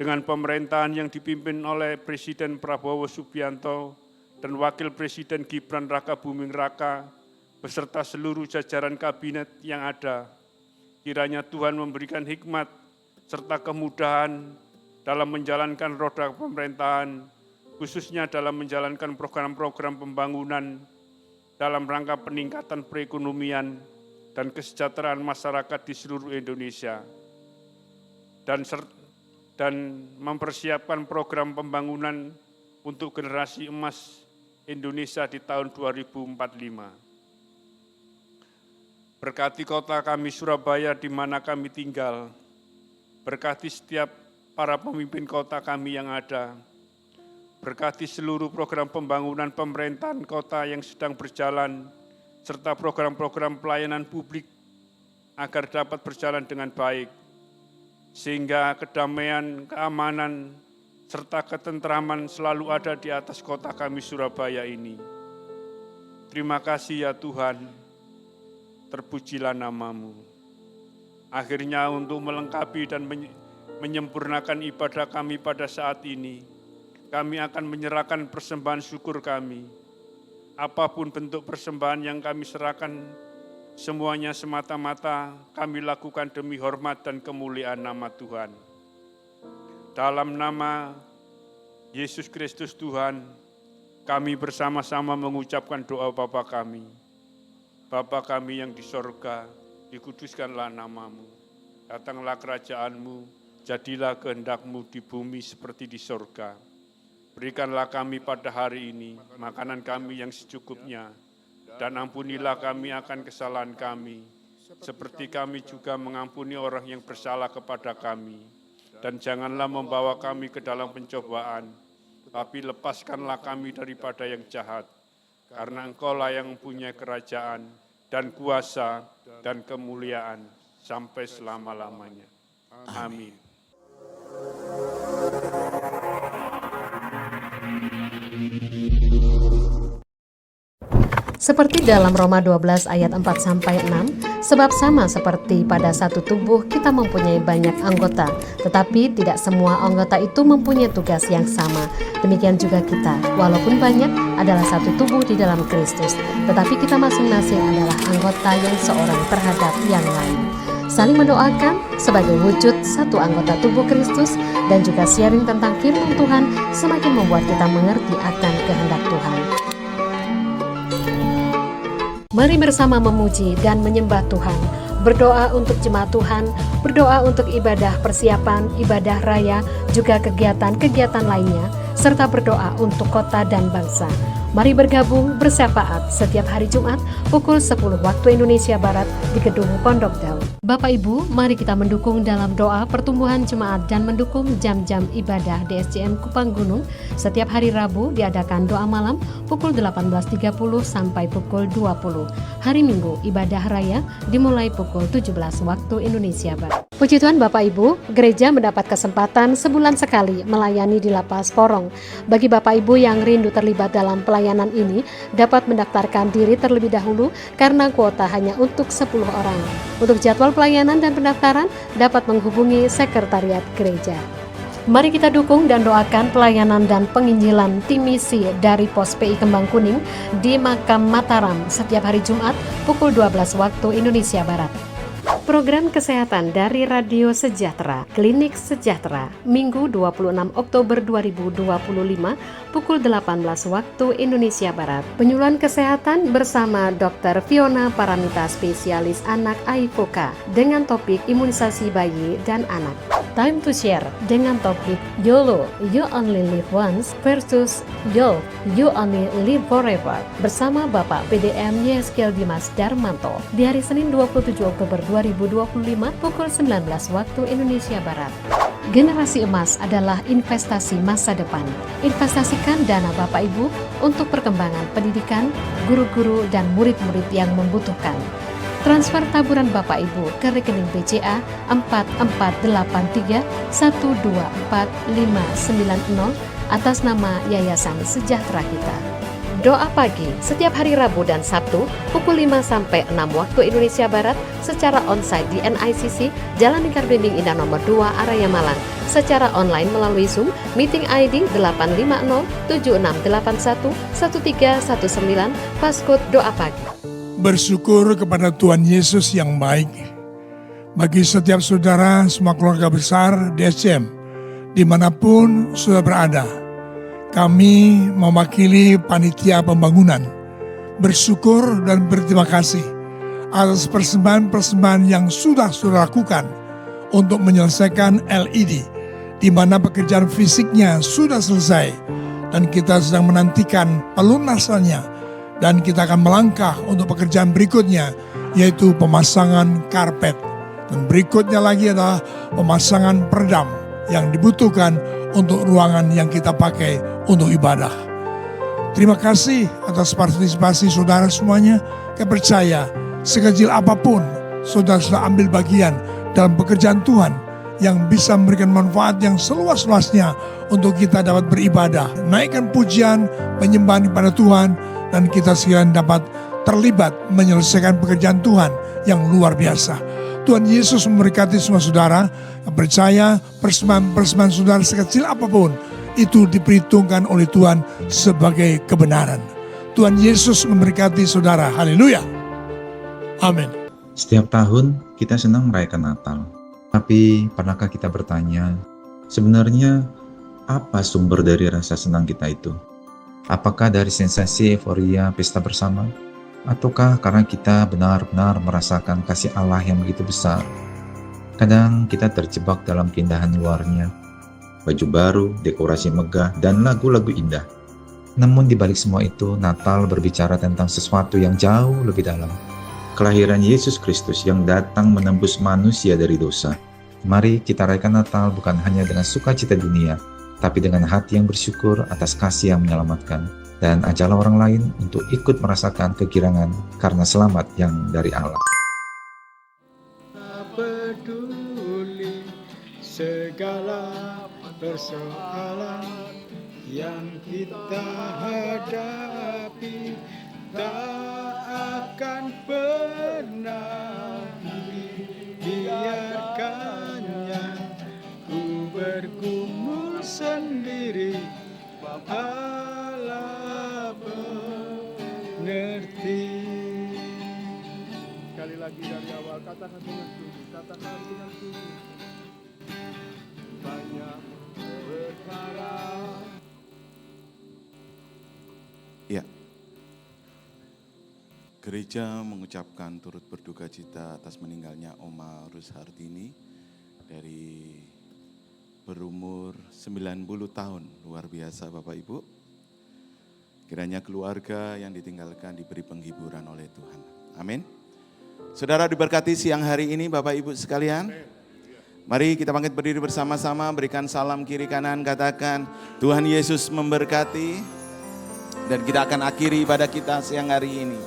dengan pemerintahan yang dipimpin oleh Presiden Prabowo Subianto dan Wakil Presiden Gibran Raka Buming Raka, beserta seluruh jajaran kabinet yang ada. Kiranya Tuhan memberikan hikmat serta kemudahan dalam menjalankan roda pemerintahan, khususnya dalam menjalankan program-program pembangunan dalam rangka peningkatan perekonomian dan kesejahteraan masyarakat di seluruh Indonesia, dan mempersiapkan program pembangunan untuk generasi emas Indonesia di tahun 2045. Berkati kota kami Surabaya di mana kami tinggal, berkati setiap para pemimpin kota kami yang ada, berkati seluruh program pembangunan pemerintahan kota yang sedang berjalan, serta program-program pelayanan publik agar dapat berjalan dengan baik, sehingga kedamaian, keamanan, serta ketentraman selalu ada di atas kota kami Surabaya ini. Terima kasih ya Tuhan, terpujilah nama-Mu. Akhirnya untuk melengkapi dan menyempurnakan ibadah kami pada saat ini, kami akan menyerahkan persembahan syukur kami. Apapun bentuk persembahan yang kami serahkan, semuanya semata-mata kami lakukan demi hormat dan kemuliaan nama Tuhan. Dalam nama Yesus Kristus Tuhan, kami bersama-sama mengucapkan doa Bapa kami. Bapa kami yang di sorga, dikuduskanlah nama-Mu. Datanglah kerajaan-Mu, jadilah kehendak-Mu di bumi seperti di sorga. Berikanlah kami pada hari ini makanan kami yang secukupnya, dan ampunilah kami akan kesalahan kami, seperti kami juga mengampuni orang yang bersalah kepada kami. Dan janganlah membawa kami ke dalam pencobaan, tapi lepaskanlah kami daripada yang jahat, karena Engkau-lah yang mempunyai kerajaan, dan kuasa, dan kemuliaan, sampai selama-lamanya. Amin. Seperti dalam Roma 12 ayat 4-6, sebab sama seperti pada satu tubuh kita mempunyai banyak anggota, tetapi tidak semua anggota itu mempunyai tugas yang sama. Demikian juga kita, walaupun banyak, adalah satu tubuh di dalam Kristus, tetapi kita masing-masing adalah anggota yang seorang terhadap yang lain. Saling mendoakan sebagai wujud satu anggota tubuh Kristus, dan juga sharing tentang firman Tuhan semakin membuat kita mengerti akan kehendak Tuhan. Mari bersama memuji dan menyembah Tuhan, berdoa untuk jemaat Tuhan, berdoa untuk ibadah persiapan, ibadah raya, juga kegiatan-kegiatan lainnya, serta berdoa untuk kota dan bangsa. Mari bergabung bersyafaat setiap hari Jumat pukul 10 waktu Indonesia Barat di Gedung Pondok Daun. Bapak Ibu, mari kita mendukung dalam doa pertumbuhan jemaat dan mendukung jam-jam ibadah DSJM Kupang Gunung. Setiap hari Rabu diadakan doa malam pukul 18.30 sampai pukul 20. Hari Minggu ibadah raya dimulai pukul 17 waktu Indonesia Barat. Puji Tuhan Bapak Ibu, gereja mendapat kesempatan sebulan sekali melayani di Lapas Porong. Bagi Bapak Ibu yang rindu terlibat dalam pelayanan ini, dapat mendaftarkan diri terlebih dahulu karena kuota hanya untuk 10 orang. Untuk jadwal pelayanan dan pendaftaran dapat menghubungi sekretariat gereja. Mari kita dukung dan doakan pelayanan dan penginjilan tim misi dari Pos PI Kembang Kuning di Makam Mataram setiap hari Jumat pukul 12 waktu Indonesia Barat. Program kesehatan dari Radio Sejahtera, Klinik Sejahtera, Minggu 26 Oktober 2025, pukul 18 waktu Indonesia Barat. Penyuluhan kesehatan bersama Dr. Fiona Paramita, spesialis anak AIFOKA, dengan topik imunisasi bayi dan anak. Time to Share dengan topik YOLO, You Only Live Once versus YO, You Only Live Forever, bersama Bapak PDM Yeskel Dimas Darmanto di hari Senin 27 Oktober 2025 pukul 19 waktu Indonesia Barat. Generasi emas adalah investasi masa depan. Investasikan dana Bapak Ibu untuk perkembangan pendidikan, guru-guru dan murid-murid yang membutuhkan. Transfer taburan Bapak Ibu ke rekening BCA 4438124590 atas nama Yayasan Sejahtera Kita. Doa pagi setiap hari Rabu dan Sabtu pukul 5 sampai 6 waktu Indonesia Barat secara onsite di NICC Jalan Lingkar Blimbing Indah nomor 2 Araya Malang, secara online melalui Zoom meeting ID 850-7681-1319 passcode doa pagi. Bersyukur kepada Tuhan Yesus yang baik. Bagi setiap saudara, semua keluarga besar DSJM, dimanapun sudah berada, kami mewakili panitia pembangunan bersyukur dan berterima kasih atas persembahan-persembahan yang sudah lakukan untuk menyelesaikan LED, di mana pekerjaan fisiknya sudah selesai dan kita sedang menantikan pelunasannya. Dan kita akan melangkah untuk pekerjaan berikutnya, yaitu pemasangan karpet. Dan berikutnya lagi adalah pemasangan peredam yang dibutuhkan untuk ruangan yang kita pakai untuk ibadah. Terima kasih atas partisipasi saudara semuanya. Saya percaya sekecil apapun saudara sudah ambil bagian dalam pekerjaan Tuhan yang bisa memberikan manfaat yang seluas-luasnya untuk kita dapat beribadah. Naikkan pujian, penyembahan kepada Tuhan, dan kita sekalian dapat terlibat menyelesaikan pekerjaan Tuhan yang luar biasa. Tuhan Yesus memberkati semua saudara. Percaya persembahan saudara sekecil apapun itu diperhitungkan oleh Tuhan sebagai kebenaran. Tuhan Yesus memberkati saudara. Haleluya. Amin. Setiap tahun kita senang merayakan Natal. Tapi pernahkah kita bertanya, sebenarnya apa sumber dari rasa senang kita itu? Apakah dari sensasi euforia pesta bersama? Ataukah karena kita benar-benar merasakan kasih Allah yang begitu besar? Kadang kita terjebak dalam keindahan luarnya, baju baru, dekorasi megah, dan lagu-lagu indah. Namun di balik semua itu, Natal berbicara tentang sesuatu yang jauh lebih dalam. Kelahiran Yesus Kristus yang datang menembus manusia dari dosa. Mari kita rayakan Natal bukan hanya dengan sukacita dunia, tapi dengan hati yang bersyukur atas kasih yang menyelamatkan. Dan ajaklah orang lain untuk ikut merasakan kegirangan karena selamat yang dari Allah. Tak peduli segala persoalan yang kita hadapi, tak akan pernah dibiarkannya. Ku bergumul sendiri, Allah mengerti. Sekali lagi dari awal, katakan dengan sungguh, katakan dengan sungguh. Banyak perkara. Ya. Gereja mengucapkan turut berduka cita atas meninggalnya Oma Rus Hartini dari berumur 90 tahun. Luar biasa Bapak Ibu. Kiranya keluarga yang ditinggalkan diberi penghiburan oleh Tuhan. Amin. Saudara diberkati siang hari ini Bapak Ibu sekalian. Mari kita bangkit berdiri bersama-sama, berikan salam kiri kanan, katakan Tuhan Yesus memberkati. Dan kita akan akhiri ibadah kita siang hari ini.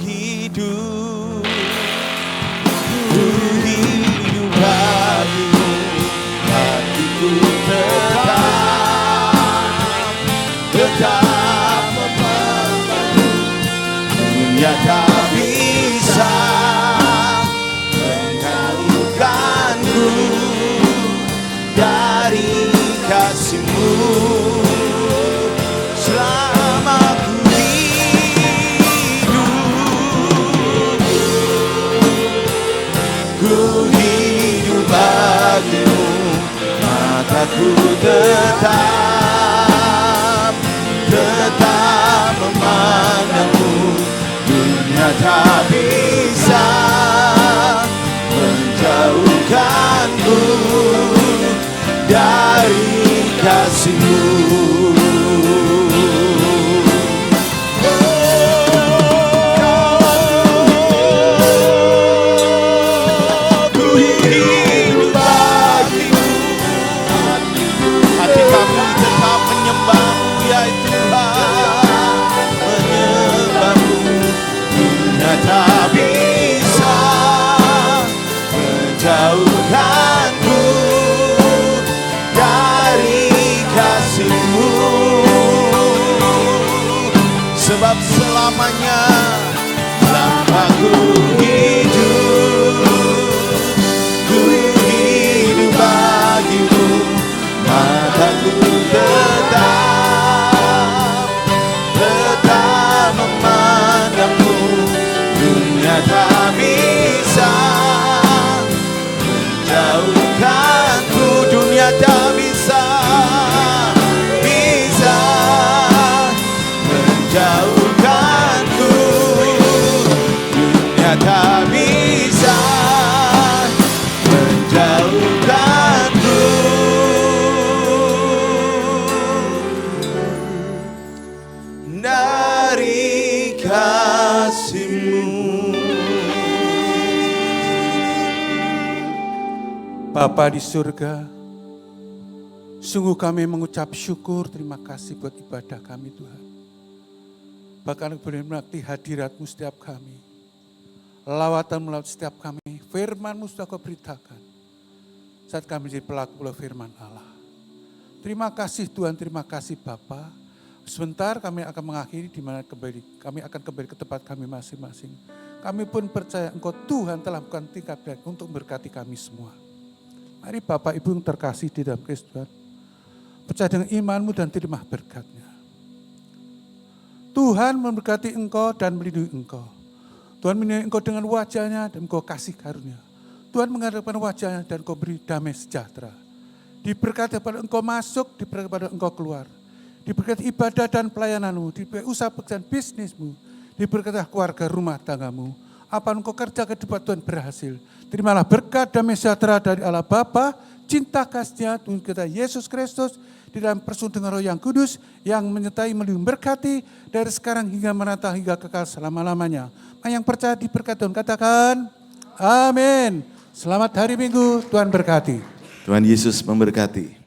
Hidup bagimu, hatiku tetap memelukmu. Dunia tak bisa menjauhkanku dari kasih-Mu. Selama ku hidup bagimu, mataku tetap memandangmu. Dunia tak bisa menjauhkanku dari kasih-Mu. Tak bisa menjauhkanku dari kasih-Mu, sebab selamanya aku hidup bagimu, mataku tetap memandangmu. Dunia tak bisa menjauhkanku, dunia tak bisa menjauhkanku, dunia tak bisa menjauhkanku dari kasih-Mu. Bapa di surga, sungguh kami mengucap syukur, terima kasih buat ibadah kami Tuhan. Bahkan boleh menikmati hadirat-Mu setiap kami. Lawatan melalui setiap kami, firman-Mu sudah Kau beritakan. Saat kami jadi pelaku firman Allah. Terima kasih Tuhan, terima kasih Bapa. Sebentar kami akan mengakhiri di mana kami akan kembali ke tempat kami masing-masing. Kami pun percaya Engkau Tuhan telah melakukan tingkap baik untuk memberkati kami semua. Mari Bapak Ibu yang terkasih di dalam Kristus Tuhan, percaya dengan iman-Mu dan terima berkat-Nya. Tuhan memberkati engkau dan melindungi engkau. Tuhan melindungi engkau dengan wajah-Nya dan engkau kasih karunia. Tuhan menghadapkan wajah-Nya dan engkau beri damai sejahtera. Diberkati pada engkau masuk, diberkati pada engkau keluar. Diberkati ibadah dan pelayanan-Mu, diberkati usaha pekerjaan bisnis-Mu, diberkati keluarga rumah tangga-Mu. Apa engkau kerja ke depan Tuhan berhasil. Terimalah berkat damai sejahtera dari Allah Bapa, cinta kasih-Nya Tuhan kita Yesus Kristus, di dalam persekutuan dengan Roh yang Kudus, yang menyertai melindungi berkati dari sekarang hingga menata hingga kekal selama-lamanya. Yang percaya diberkati Tuhan katakan, amin. Selamat hari Minggu, Tuhan berkati. Tuhan Yesus memberkati.